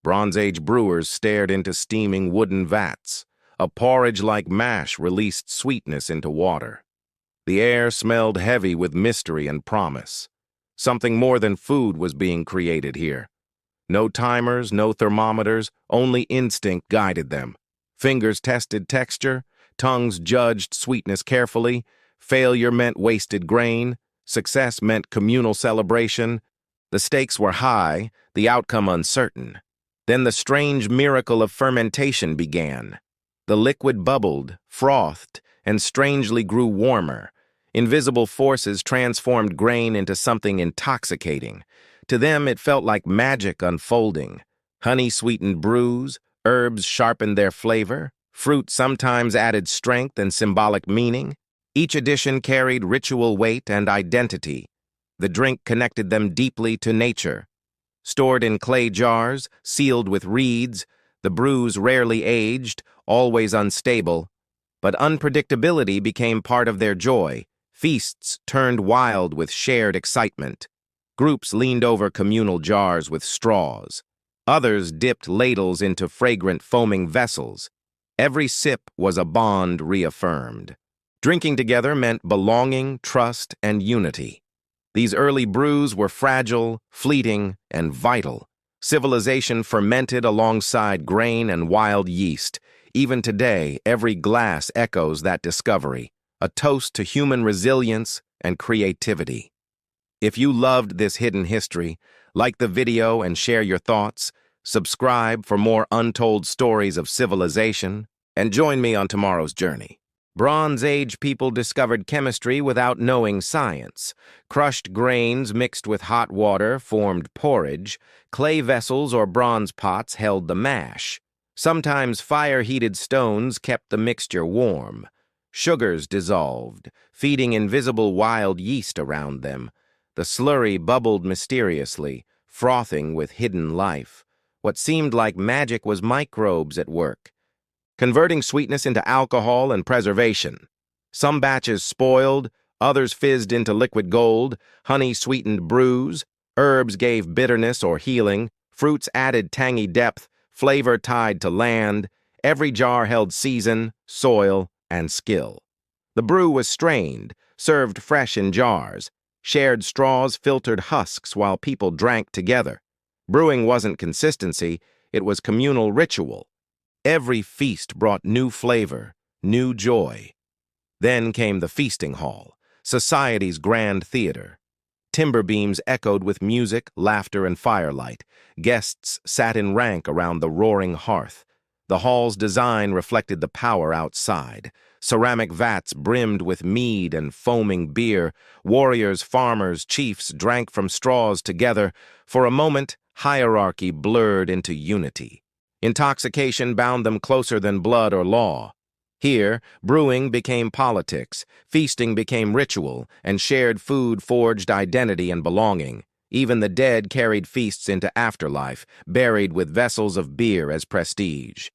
Speaker 1: Bronze Age brewers stared into steaming wooden vats. A porridge-like mash released sweetness into water. The air smelled heavy with mystery and promise. Something more than food was being created here. No timers, no thermometers, only instinct guided them. Fingers tested texture, tongues judged sweetness carefully. Failure meant wasted grain. Success meant communal celebration. The stakes were high, the outcome uncertain. Then the strange miracle of fermentation began. The liquid bubbled, frothed, and strangely grew warmer. Invisible forces transformed grain into something intoxicating. To them, it felt like magic unfolding. Honey-sweetened brews, herbs sharpened their flavor, fruit sometimes added strength and symbolic meaning. Each addition carried ritual weight and identity. The drink connected them deeply to nature. Stored in clay jars, sealed with reeds, the brews rarely aged, always unstable. But unpredictability became part of their joy. Feasts turned wild with shared excitement. Groups leaned over communal jars with straws. Others dipped ladles into fragrant foaming vessels. Every sip was a bond reaffirmed. Drinking together meant belonging, trust, and unity. These early brews were fragile, fleeting, and vital. Civilization fermented alongside grain and wild yeast. Even today, every glass echoes that discovery, a toast to human resilience and creativity. If you loved this hidden history, like the video and share your thoughts, subscribe for more untold stories of civilization, and join me on tomorrow's journey. Bronze Age people discovered chemistry without knowing science. Crushed grains mixed with hot water formed porridge. Clay vessels or bronze pots held the mash. Sometimes fire-heated stones kept the mixture warm. Sugars dissolved, feeding invisible wild yeast around them. The slurry bubbled mysteriously, frothing with hidden life. What seemed like magic was microbes at work, converting sweetness into alcohol and preservation. Some batches spoiled, others fizzed into liquid gold, honey sweetened brews, herbs gave bitterness or healing, fruits added tangy depth, flavor tied to land. Every jar held season, soil, and skill. The brew was strained, served fresh in jars. Shared straws filtered husks while people drank together. Brewing wasn't consistency, it was communal ritual. Every feast brought new flavor, new joy. Then came the feasting hall, society's grand theater. Timber beams echoed with music, laughter, and firelight. Guests sat in rank around the roaring hearth. The hall's design reflected the power outside. Ceramic vats brimmed with mead and foaming beer. Warriors, farmers, chiefs drank from straws together. For a moment, hierarchy blurred into unity. Intoxication bound them closer than blood or law. Here, brewing became politics, feasting became ritual, and shared food forged identity and belonging. Even the dead carried feasts into afterlife, buried with vessels of beer as prestige.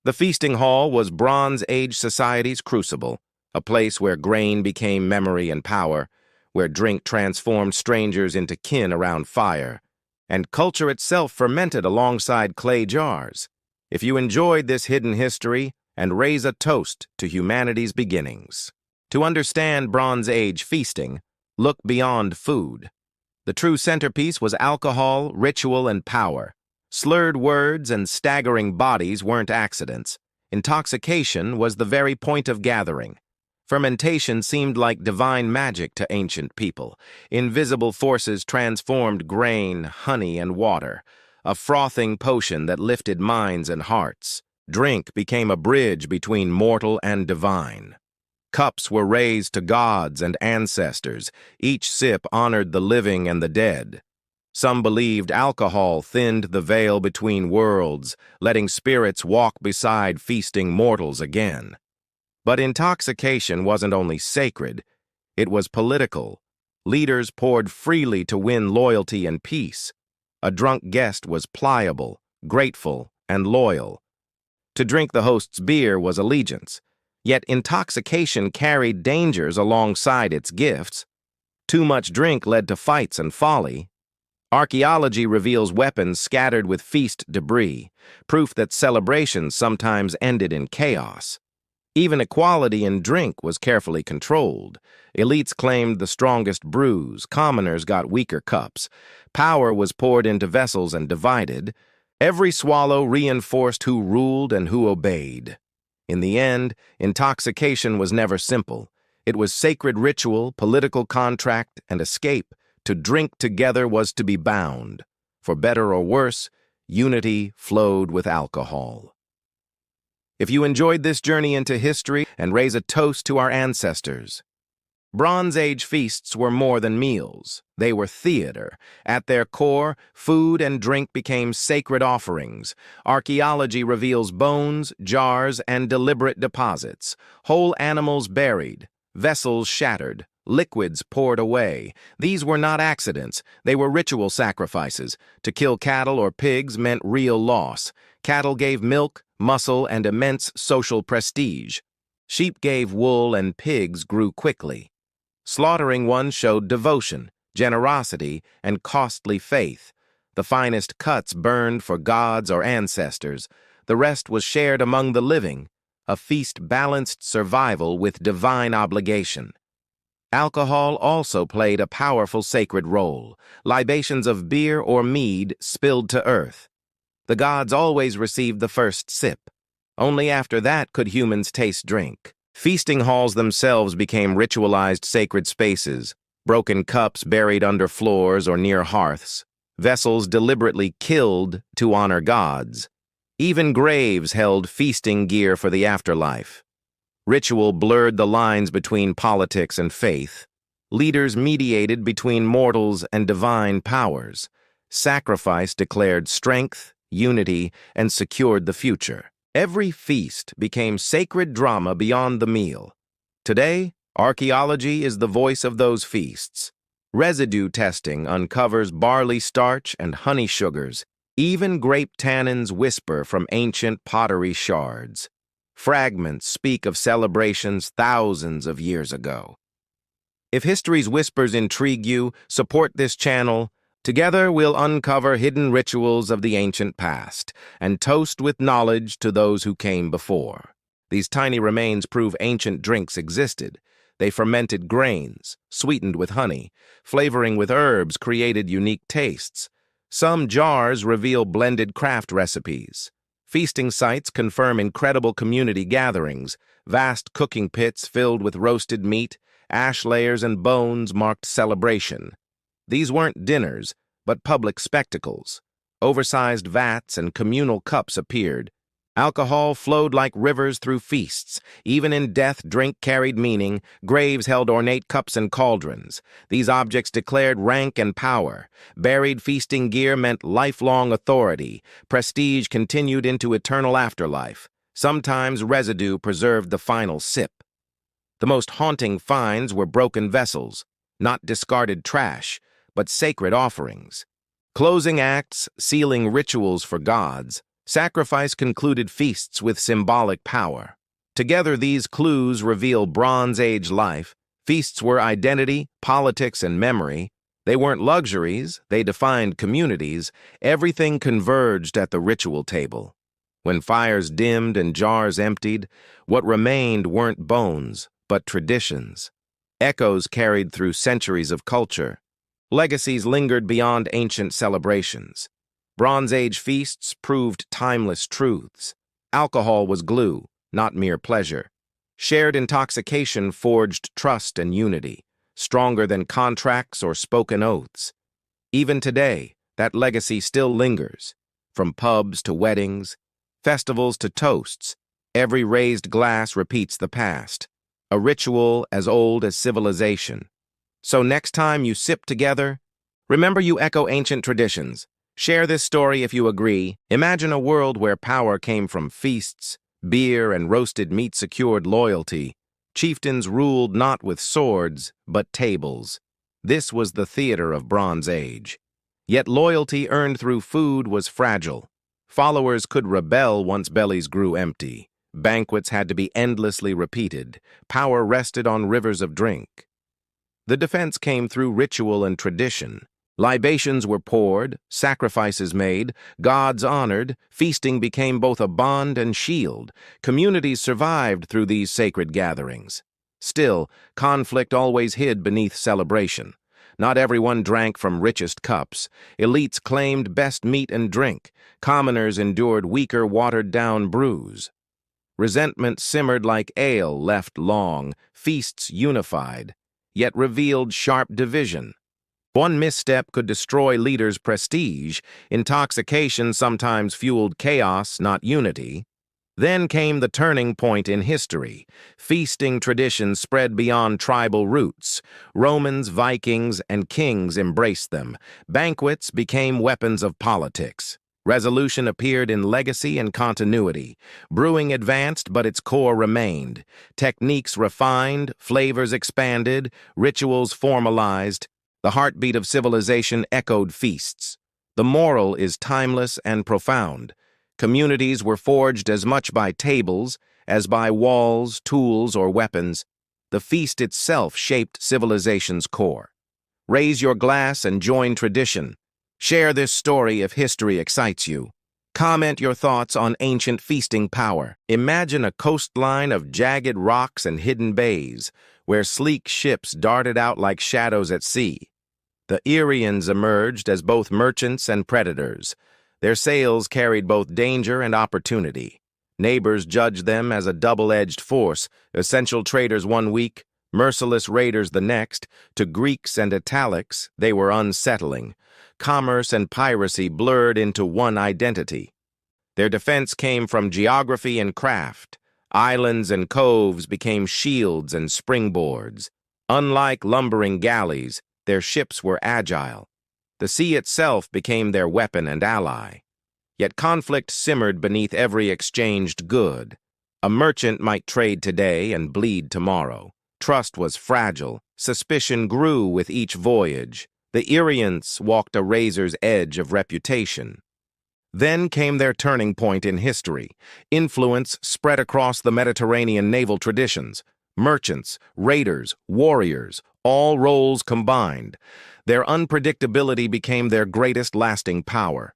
Speaker 1: The feasting hall was Bronze Age society's crucible, a place where grain became memory and power, where drink transformed strangers into kin around fire, and culture itself fermented alongside clay jars. If you enjoyed this hidden history, and raise a toast to humanity's beginnings. To understand Bronze Age feasting, look beyond food. The true centerpiece was alcohol, ritual, and power. Slurred words and staggering bodies weren't accidents. Intoxication was the very point of gathering. Fermentation seemed like divine magic to ancient people. Invisible forces transformed grain, honey, and water, a frothing potion that lifted minds and hearts. Drink became a bridge between mortal and divine. Cups were raised to gods and ancestors. Each sip honored the living and the dead. Some believed alcohol thinned the veil between worlds, letting spirits walk beside feasting mortals again. But intoxication wasn't only sacred, it was political. Leaders poured freely to win loyalty and peace. A drunk guest was pliable, grateful, and loyal. To drink the host's beer was allegiance, yet intoxication carried dangers alongside its gifts. Too much drink led to fights and folly. Archaeology reveals weapons scattered with feast debris, proof that celebrations sometimes ended in chaos. Even equality in drink was carefully controlled. Elites claimed the strongest brews, commoners got weaker cups. Power was poured into vessels and divided. Every swallow reinforced who ruled and who obeyed. In the end, intoxication was never simple. It was sacred ritual, political contract, and escape. To drink together was to be bound. For better or worse, unity flowed with alcohol. If you enjoyed this journey into history, and raise a toast to our ancestors. Bronze Age feasts were more than meals. They were theater. At their core, food and drink became sacred offerings. Archaeology reveals bones, jars, and deliberate deposits. Whole animals buried, vessels shattered, liquids poured away. These were not accidents, they were ritual sacrifices. To kill cattle or pigs meant real loss. Cattle gave milk, muscle, and immense social prestige. Sheep gave wool and pigs grew quickly. Slaughtering one showed devotion, generosity, and costly faith. The finest cuts burned for gods or ancestors. The rest was shared among the living. A feast balanced survival with divine obligation. Alcohol also played a powerful sacred role. Libations of beer or mead spilled to earth. The gods always received the first sip. Only after that could humans taste drink. Feasting halls themselves became ritualized sacred spaces, broken cups buried under floors or near hearths, vessels deliberately killed to honor gods. Even graves held feasting gear for the afterlife. Ritual blurred the lines between politics and faith. Leaders mediated between mortals and divine powers. Sacrifice declared strength, unity, and secured the future. Every feast became sacred drama beyond the meal. Today, archaeology is the voice of those feasts. Residue testing uncovers barley starch and honey sugars. Even grape tannins whisper from ancient pottery shards. Fragments speak of celebrations thousands of years ago. If history's whispers intrigue you, support this channel. Together we'll uncover hidden rituals of the ancient past and toast with knowledge to those who came before. These tiny remains prove ancient drinks existed. They fermented grains, sweetened with honey, flavoring with herbs created unique tastes. Some jars reveal blended craft recipes. Feasting sites confirm incredible community gatherings. Vast cooking pits filled with roasted meat, ash layers and bones marked celebration. These weren't dinners, but public spectacles. Oversized vats and communal cups appeared. Alcohol flowed like rivers through feasts. Even in death, drink carried meaning. Graves held ornate cups and cauldrons. These objects declared rank and power. Buried feasting gear meant lifelong authority. Prestige continued into eternal afterlife. Sometimes residue preserved the final sip. The most haunting finds were broken vessels, not discarded trash, but sacred offerings. Closing acts, sealing rituals for gods. Sacrifice concluded feasts with symbolic power. Together, these clues reveal Bronze Age life. Feasts were identity, politics, and memory. They weren't luxuries, they defined communities. Everything converged at the ritual table. When fires dimmed and jars emptied, what remained weren't bones, but traditions. Echoes carried through centuries of culture. Legacies lingered beyond ancient celebrations. Bronze Age feasts proved timeless truths. Alcohol was glue, not mere pleasure. Shared intoxication forged trust and unity, stronger than contracts or spoken oaths. Even today, that legacy still lingers. From pubs to weddings, festivals to toasts, every raised glass repeats the past, a ritual as old as civilization. So next time you sip together, remember you echo ancient traditions. Share this story if you agree. Imagine a world where power came from feasts, beer and roasted meat secured loyalty. Chieftains ruled not with swords, but tables. This was the theater of Bronze Age. Yet loyalty earned through food was fragile. Followers could rebel once bellies grew empty. Banquets had to be endlessly repeated. Power rested on rivers of drink. The defense came through ritual and tradition. Libations were poured, sacrifices made, gods honored, feasting became both a bond and shield. Communities survived through these sacred gatherings. Still, conflict always hid beneath celebration. Not everyone drank from richest cups. Elites claimed best meat and drink. Commoners endured weaker, watered-down brews. Resentment simmered like ale left long. Feasts unified, yet revealed sharp division. One misstep could destroy leaders' prestige. Intoxication sometimes fueled chaos, not unity. Then came the turning point in history. Feasting traditions spread beyond tribal roots. Romans, Vikings, and kings embraced them. Banquets became weapons of politics. Resolution appeared in legacy and continuity. Brewing advanced, but its core remained. Techniques refined, flavors expanded, rituals formalized. The heartbeat of civilization echoed feasts. The moral is timeless and profound. Communities were forged as much by tables as by walls, tools, or weapons. The feast itself shaped civilization's core. Raise your glass and join tradition. Share this story if history excites you. Comment your thoughts on ancient feasting power. Imagine a coastline of jagged rocks and hidden bays, where sleek ships darted out like shadows at sea. The Aryans emerged as both merchants and predators. Their sails carried both danger and opportunity. Neighbors judged them as a double-edged force, essential traders one week, merciless raiders the next. To Greeks and Italics, they were unsettling. Commerce and piracy blurred into one identity. Their defense came from geography and craft. Islands and coves became shields and springboards. Unlike lumbering galleys, their ships were agile. The sea itself became their weapon and ally. Yet conflict simmered beneath every exchanged good. A merchant might trade today and bleed tomorrow. Trust was fragile. Suspicion grew with each voyage. The Aryans walked a razor's edge of reputation. Then came their turning point in history. Influence spread across the Mediterranean naval traditions. Merchants, raiders, warriors, all roles combined. Their unpredictability became their greatest lasting power.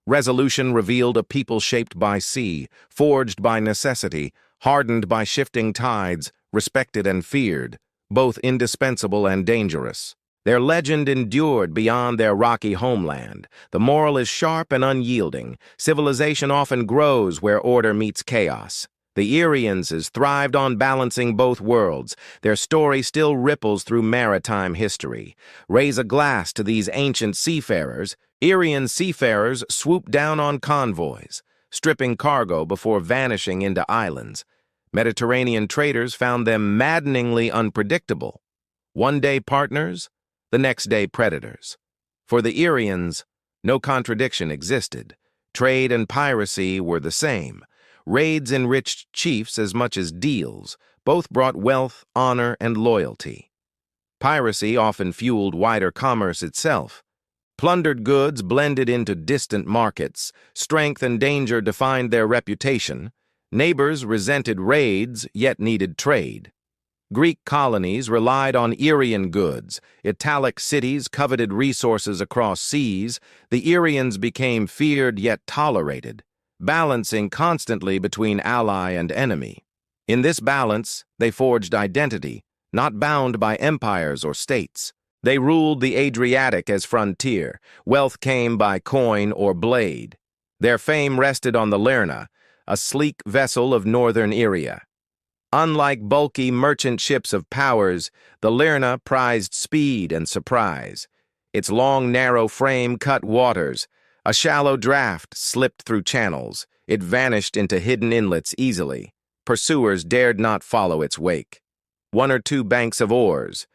Speaker 1: Resolution revealed a people shaped by sea, forged by necessity, hardened by shifting tides, respected and feared, both indispensable and dangerous. Their legend endured beyond their rocky homeland. The moral is sharp and unyielding. Civilization often grows where order meets chaos. The Aryans thrived on balancing both worlds. Their story still ripples through maritime history. Raise a glass to these ancient seafarers. Aryan seafarers swooped down on convoys, stripping cargo before vanishing into islands. Mediterranean traders found them maddeningly unpredictable. One-day partners, the next day predators. For the Aryans, no contradiction existed. Trade and piracy were the same. Raids enriched chiefs as much as deals. Both brought wealth, honor, and loyalty. Piracy often fueled wider commerce itself. Plundered goods blended into distant markets. Strength and danger defined their reputation. Neighbors resented raids, yet needed trade. Greek colonies relied on Aryan goods. Italic cities coveted resources across seas. The Aryans became feared yet tolerated, balancing constantly between ally and enemy. In this balance, they forged identity, not bound by empires or states. They ruled the Adriatic as frontier. Wealth came by coin or blade. Their fame rested on the Lerna, a sleek vessel of northern Iria. Unlike bulky merchant ships of powers, the Lerna prized speed and surprise. Its long, narrow frame cut waters. A shallow draft slipped through channels. It vanished into hidden inlets easily. Pursuers dared not follow its wake. One or two banks of oars.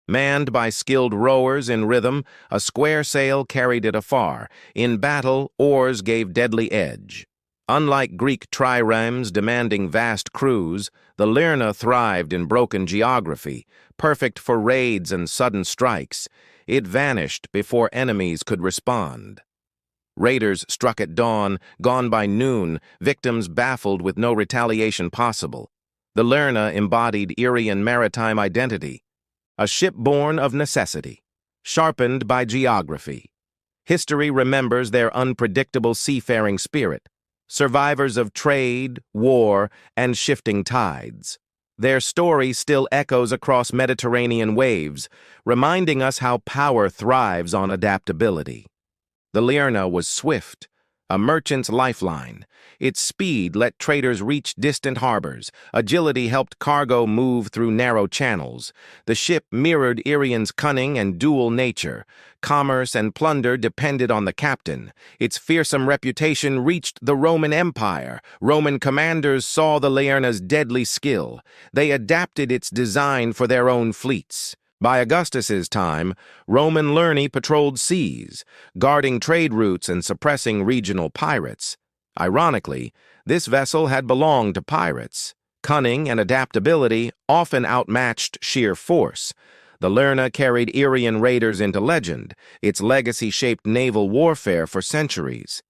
Speaker 1: Manned by skilled rowers in rhythm, a square sail carried it afar. In battle, oars gave deadly edge. Unlike Greek triremes demanding vast crews, the Lerna thrived in broken geography, perfect for raids and sudden strikes. It vanished before enemies could respond. Raiders struck at dawn, gone by noon, victims baffled with no retaliation possible. The Lerna embodied Aryan maritime identity, a ship born of necessity, sharpened by geography. History remembers their unpredictable seafaring spirit, survivors of trade, war, and shifting tides. Their story still echoes across Mediterranean waves, reminding us how power thrives on adaptability. The Lerna was swift, a merchant's lifeline. Its speed let traders reach distant harbors. Agility helped cargo move through narrow channels. The ship mirrored Aryan's cunning and dual nature. Commerce and plunder depended on the captain. Its fearsome reputation reached the Roman Empire. Roman commanders saw the Lerna's deadly skill. They adapted its design for their own fleets. By Augustus's time, Roman Lerni patrolled seas, guarding trade routes and suppressing regional pirates. Ironically, this vessel had belonged to pirates. Cunning and adaptability often outmatched sheer force. The Lerna carried Irian raiders into legend. Its legacy shaped naval warfare for centuries.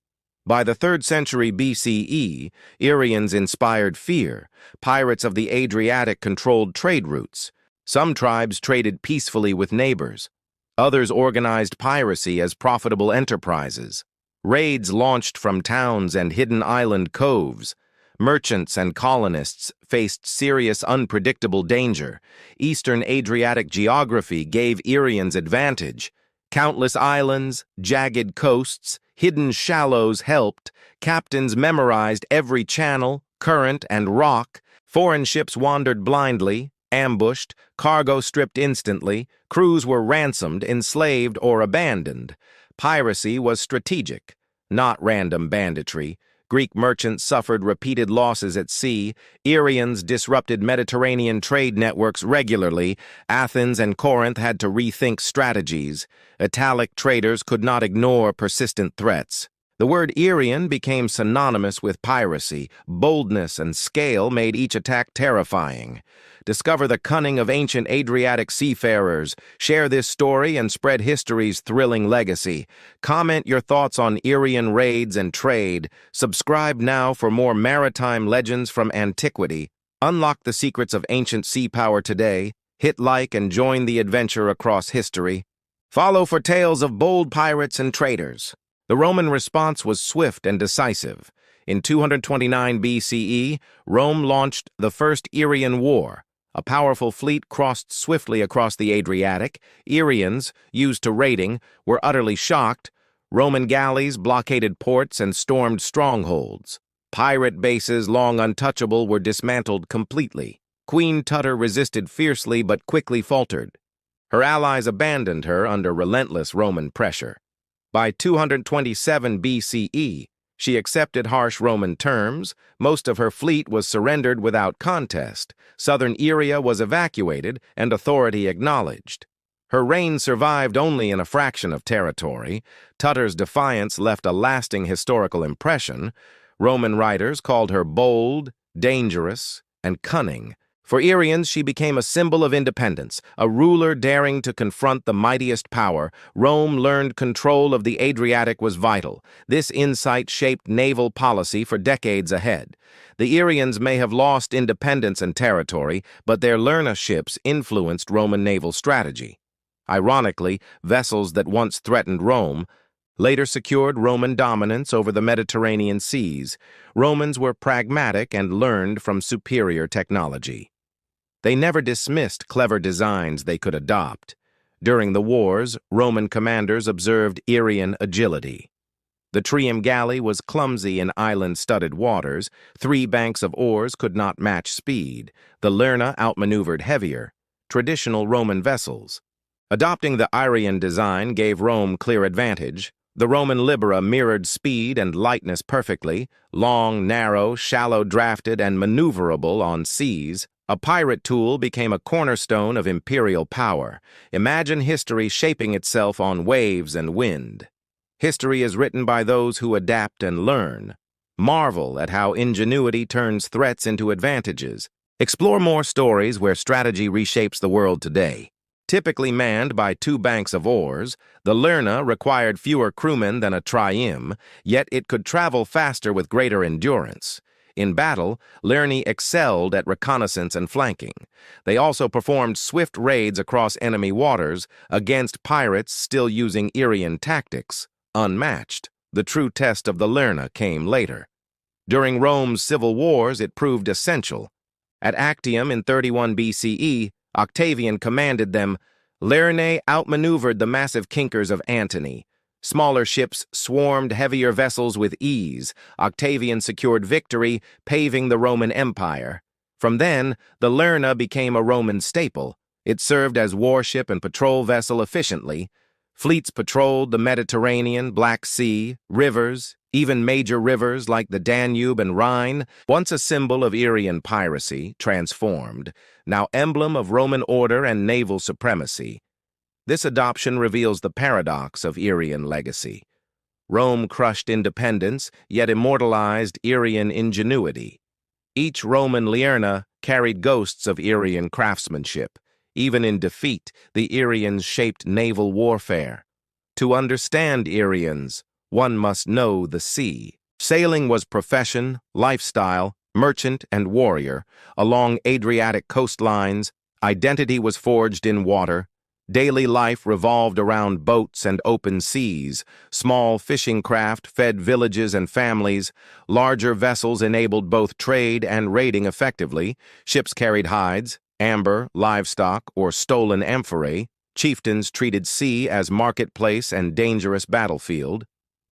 Speaker 1: By the 3rd century BCE, Irians inspired fear. Pirates of the Adriatic controlled trade routes. Some tribes traded peacefully with neighbors. Others organized piracy as profitable enterprises. Raids launched from towns and hidden island coves. Merchants and colonists faced serious, unpredictable danger. Eastern Adriatic geography gave Irians advantage. Countless islands, jagged coasts, hidden shallows helped. Captains memorized every channel, current, and rock. Foreign ships wandered blindly, ambushed, cargo stripped instantly. Crews were ransomed, enslaved, or abandoned. Piracy was strategic, not random banditry. Greek merchants suffered repeated losses at sea. Irians disrupted Mediterranean trade networks regularly. Athens and Corinth had to rethink strategies. Italic traders could not ignore persistent threats. The word Irian became synonymous with piracy. Boldness and scale made each attack terrifying. Discover the cunning of ancient Adriatic seafarers. Share this story and spread history's thrilling legacy. Comment your thoughts on Irian raids and trade. Subscribe now for more maritime legends from antiquity. Unlock the secrets of ancient sea power today. Hit like and join the adventure across history. Follow for tales of bold pirates and traders. The Roman response was swift and decisive. In 229 BCE, Rome launched the First Irian War. A powerful fleet crossed swiftly across the Adriatic. Irians, used to raiding, were utterly shocked. Roman galleys blockaded ports and stormed strongholds. Pirate bases, long untouchable, were dismantled completely. Queen Tutter resisted fiercely but quickly faltered. Her allies abandoned her under relentless Roman pressure. By 227 BCE, she accepted harsh Roman terms. Most of her fleet was surrendered without contest. Southern Iria was evacuated and authority acknowledged. Her reign survived only in a fraction of territory. Tutter's defiance left a lasting historical impression. Roman writers called her bold, dangerous, and cunning. For Irians, she became a symbol of independence, a ruler daring to confront the mightiest power. Rome learned control of the Adriatic was vital. This insight shaped naval policy for decades ahead. The Irians may have lost independence and territory, but their Lerna ships influenced Roman naval strategy. Ironically, vessels that once threatened Rome later secured Roman dominance over the Mediterranean seas. Romans were pragmatic and learned from superior technology. They never dismissed clever designs they could adopt. During the wars, Roman commanders observed Irian agility. The Trium galley was clumsy in island-studded waters. 3 banks of oars could not match speed. The Lerna outmaneuvered heavier, traditional Roman vessels. Adopting the Irian design gave Rome clear advantage. The Roman libera mirrored speed and lightness perfectly, long, narrow, shallow-drafted, and maneuverable on seas. A pirate tool became a cornerstone of imperial power. Imagine history shaping itself on waves and wind. History is written by those who adapt and learn. Marvel at how ingenuity turns threats into advantages. Explore more stories where strategy reshapes the world today. Typically manned by 2 banks of oars, the Lerna required fewer crewmen than a trium, yet it could travel faster with greater endurance. In battle, Lerni excelled at reconnaissance and flanking. They also performed swift raids across enemy waters against pirates still using Irian tactics, unmatched. The true test of the Lerna came later. During Rome's civil wars, it proved essential. At Actium in 31 BCE, Octavian commanded them. Lernae outmaneuvered the massive kinkers of Antony. Smaller ships swarmed heavier vessels with ease. Octavian secured victory, paving the Roman Empire. From then, the Lerna became a Roman staple. It served as warship and patrol vessel efficiently. Fleets patrolled the Mediterranean, Black Sea, rivers, Even major rivers like the Danube and Rhine, once a symbol of Aryan piracy, transformed, now emblem of Roman order and naval supremacy. This adoption reveals the paradox of Aryan legacy. Rome crushed independence, yet immortalized Aryan ingenuity. Each Roman liurna carried ghosts of Aryan craftsmanship. Even in defeat, the Aryans shaped naval warfare. To understand Aryans, one must know the sea. Sailing was profession, lifestyle, merchant, and warrior. Along Adriatic coastlines, identity was forged in water. Daily life revolved around boats and open seas. Small fishing craft fed villages and families. Larger vessels enabled both trade and raiding effectively. Ships carried hides, amber, livestock, or stolen amphorae. Chieftains treated sea as marketplace and dangerous battlefield.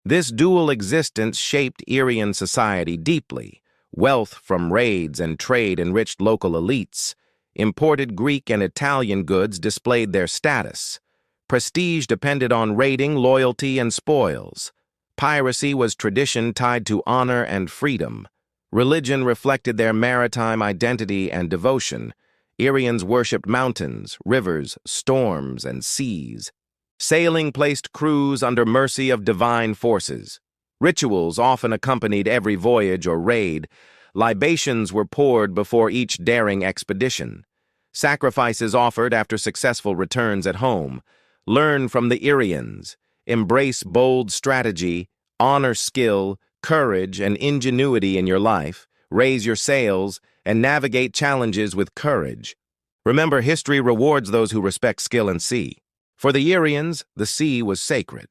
Speaker 1: This dual existence shaped Aryan society deeply. Wealth from raids and trade enriched local elites. Imported Greek and Italian goods displayed their status. Prestige depended on raiding, loyalty, and spoils. Piracy was tradition tied to honor and freedom. Religion reflected their maritime identity and devotion. Aryans worshipped mountains, rivers, storms, and seas. Sailing placed crews under mercy of divine forces. Rituals often accompanied every voyage or raid. Libations were poured before each daring expedition. Sacrifices offered after successful returns at home. Learn from the Aryans. Embrace bold strategy, honor skill, courage, and ingenuity in your life. Raise your sails, and navigate challenges with courage. Remember, history rewards those who respect skill and sea. For the Aryans, the sea was sacred.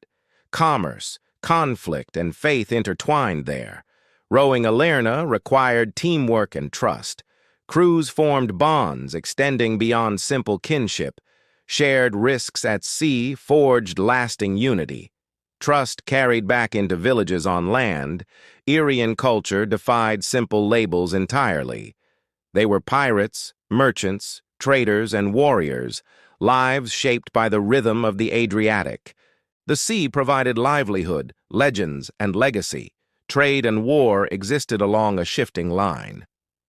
Speaker 1: Commerce, conflict, and faith intertwined there. Rowing a liurna required teamwork and trust. Crews formed bonds extending beyond simple kinship. Shared risks at sea forged lasting unity. Trust carried back into villages on land. Aryan culture defied simple labels entirely. They were pirates, merchants, traders, and warriors, lives shaped by the rhythm of the Adriatic. The sea provided livelihood, legends, and legacy. Trade and war existed along a shifting line.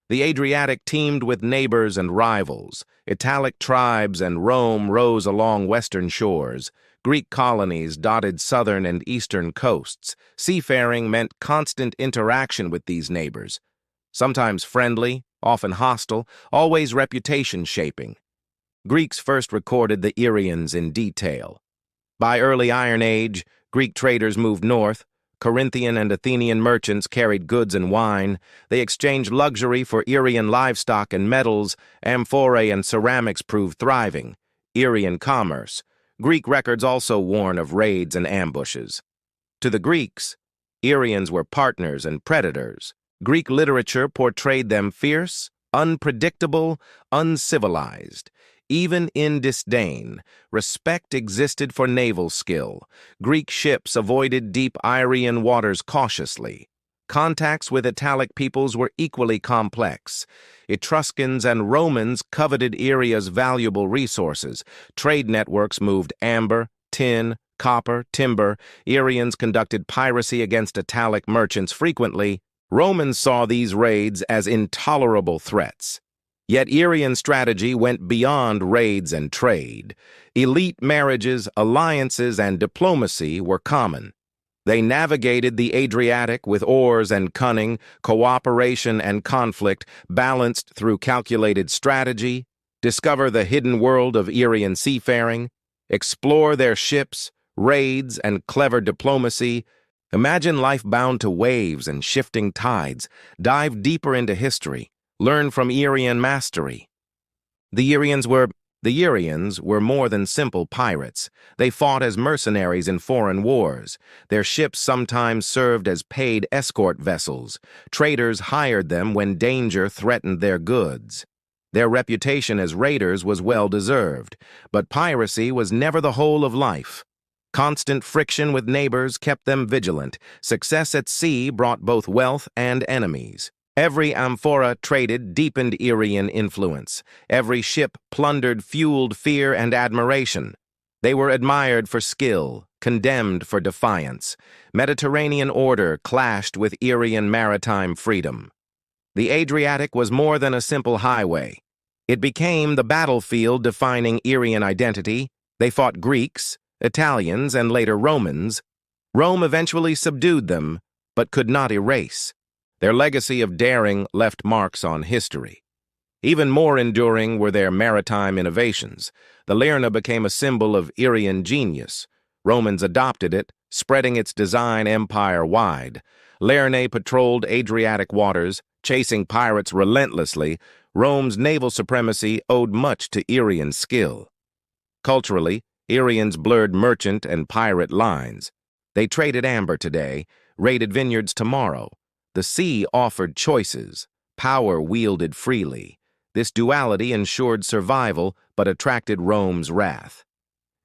Speaker 1: The Adriatic teamed with neighbors and rivals. Italic tribes and Rome rose along western shores. Greek colonies dotted southern and eastern coasts. Seafaring meant constant interaction with these neighbors. Sometimes friendly, often hostile, always reputation-shaping. Greeks first recorded the Aryans in detail. By early Iron Age, Greek traders moved north. Corinthian and Athenian merchants carried goods and wine. They exchanged luxury for Aryan livestock and metals. Amphorae and ceramics proved thriving. Aryan commerce. Greek records also warn of raids and ambushes. To the Greeks, Aryans were partners and predators. Greek literature portrayed them fierce, unpredictable, uncivilized. Even in disdain, respect existed for naval skill. Greek ships avoided deep Aryan waters cautiously. Contacts with Italic peoples were equally complex. Etruscans and Romans coveted areas' valuable resources. Trade networks moved amber, tin, copper, timber. Aryans conducted piracy against Italic merchants frequently. Romans saw these raids as intolerable threats. Yet Aryan strategy went beyond raids and trade. Elite marriages, alliances, and diplomacy were common. They navigated the Adriatic with oars and cunning, cooperation and conflict, balanced through calculated strategy. Discover the hidden world of Aryan seafaring. Explore their ships, raids, and clever diplomacy. Imagine life bound to waves and shifting tides. Dive deeper into history. Learn from Aryan mastery. The Aryans were more than simple pirates. They fought as mercenaries in foreign wars. Their ships sometimes served as paid escort vessels. Traders hired them when danger threatened their goods. Their reputation as raiders was well-deserved, but piracy was never the whole of life. Constant friction with neighbors kept them vigilant. Success at sea brought both wealth and enemies. Every amphora traded deepened Aryan influence. Every ship plundered fueled fear and admiration. They were admired for skill, condemned for defiance. Mediterranean order clashed with Irian maritime freedom. The Adriatic was more than a simple highway. It became the battlefield defining Irian identity. They fought Greeks, Italians, and later Romans. Rome eventually subdued them, but could not erase. Their legacy of daring left marks on history. Even more enduring were their maritime innovations. The Lirna became a symbol of Irian genius. Romans adopted it, spreading its design empire-wide. Lirnae patrolled Adriatic waters, chasing pirates relentlessly. Rome's naval supremacy owed much to Irian skill. Culturally, Irians blurred merchant and pirate lines. They traded amber today, raided vineyards tomorrow. The sea offered choices. Power wielded freely. This duality ensured survival, but attracted Rome's wrath.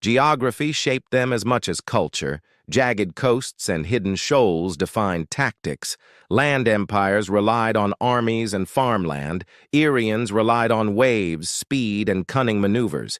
Speaker 1: Geography shaped them as much as culture. Jagged coasts and hidden shoals defined tactics. Land empires relied on armies and farmland. Irians relied on waves, speed, and cunning maneuvers.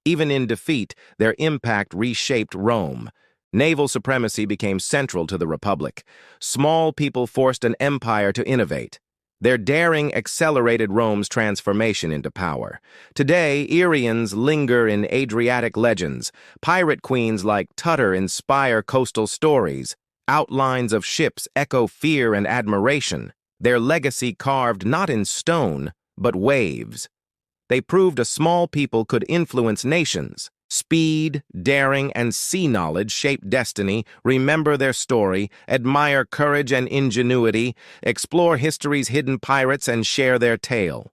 Speaker 1: Even in defeat, their impact reshaped Rome. Naval supremacy became central to the Republic. Small people forced an empire to innovate. Their daring accelerated Rome's transformation into power. Today, Irians linger in Adriatic legends. Pirate queens like Tutter inspire coastal stories. Outlines of ships echo fear and admiration. Their legacy carved not in stone, but waves. They proved a small people could influence nations. Speed, daring, and sea knowledge shape destiny. Remember their story, admire courage and ingenuity, explore history's hidden pirates, and share their tale.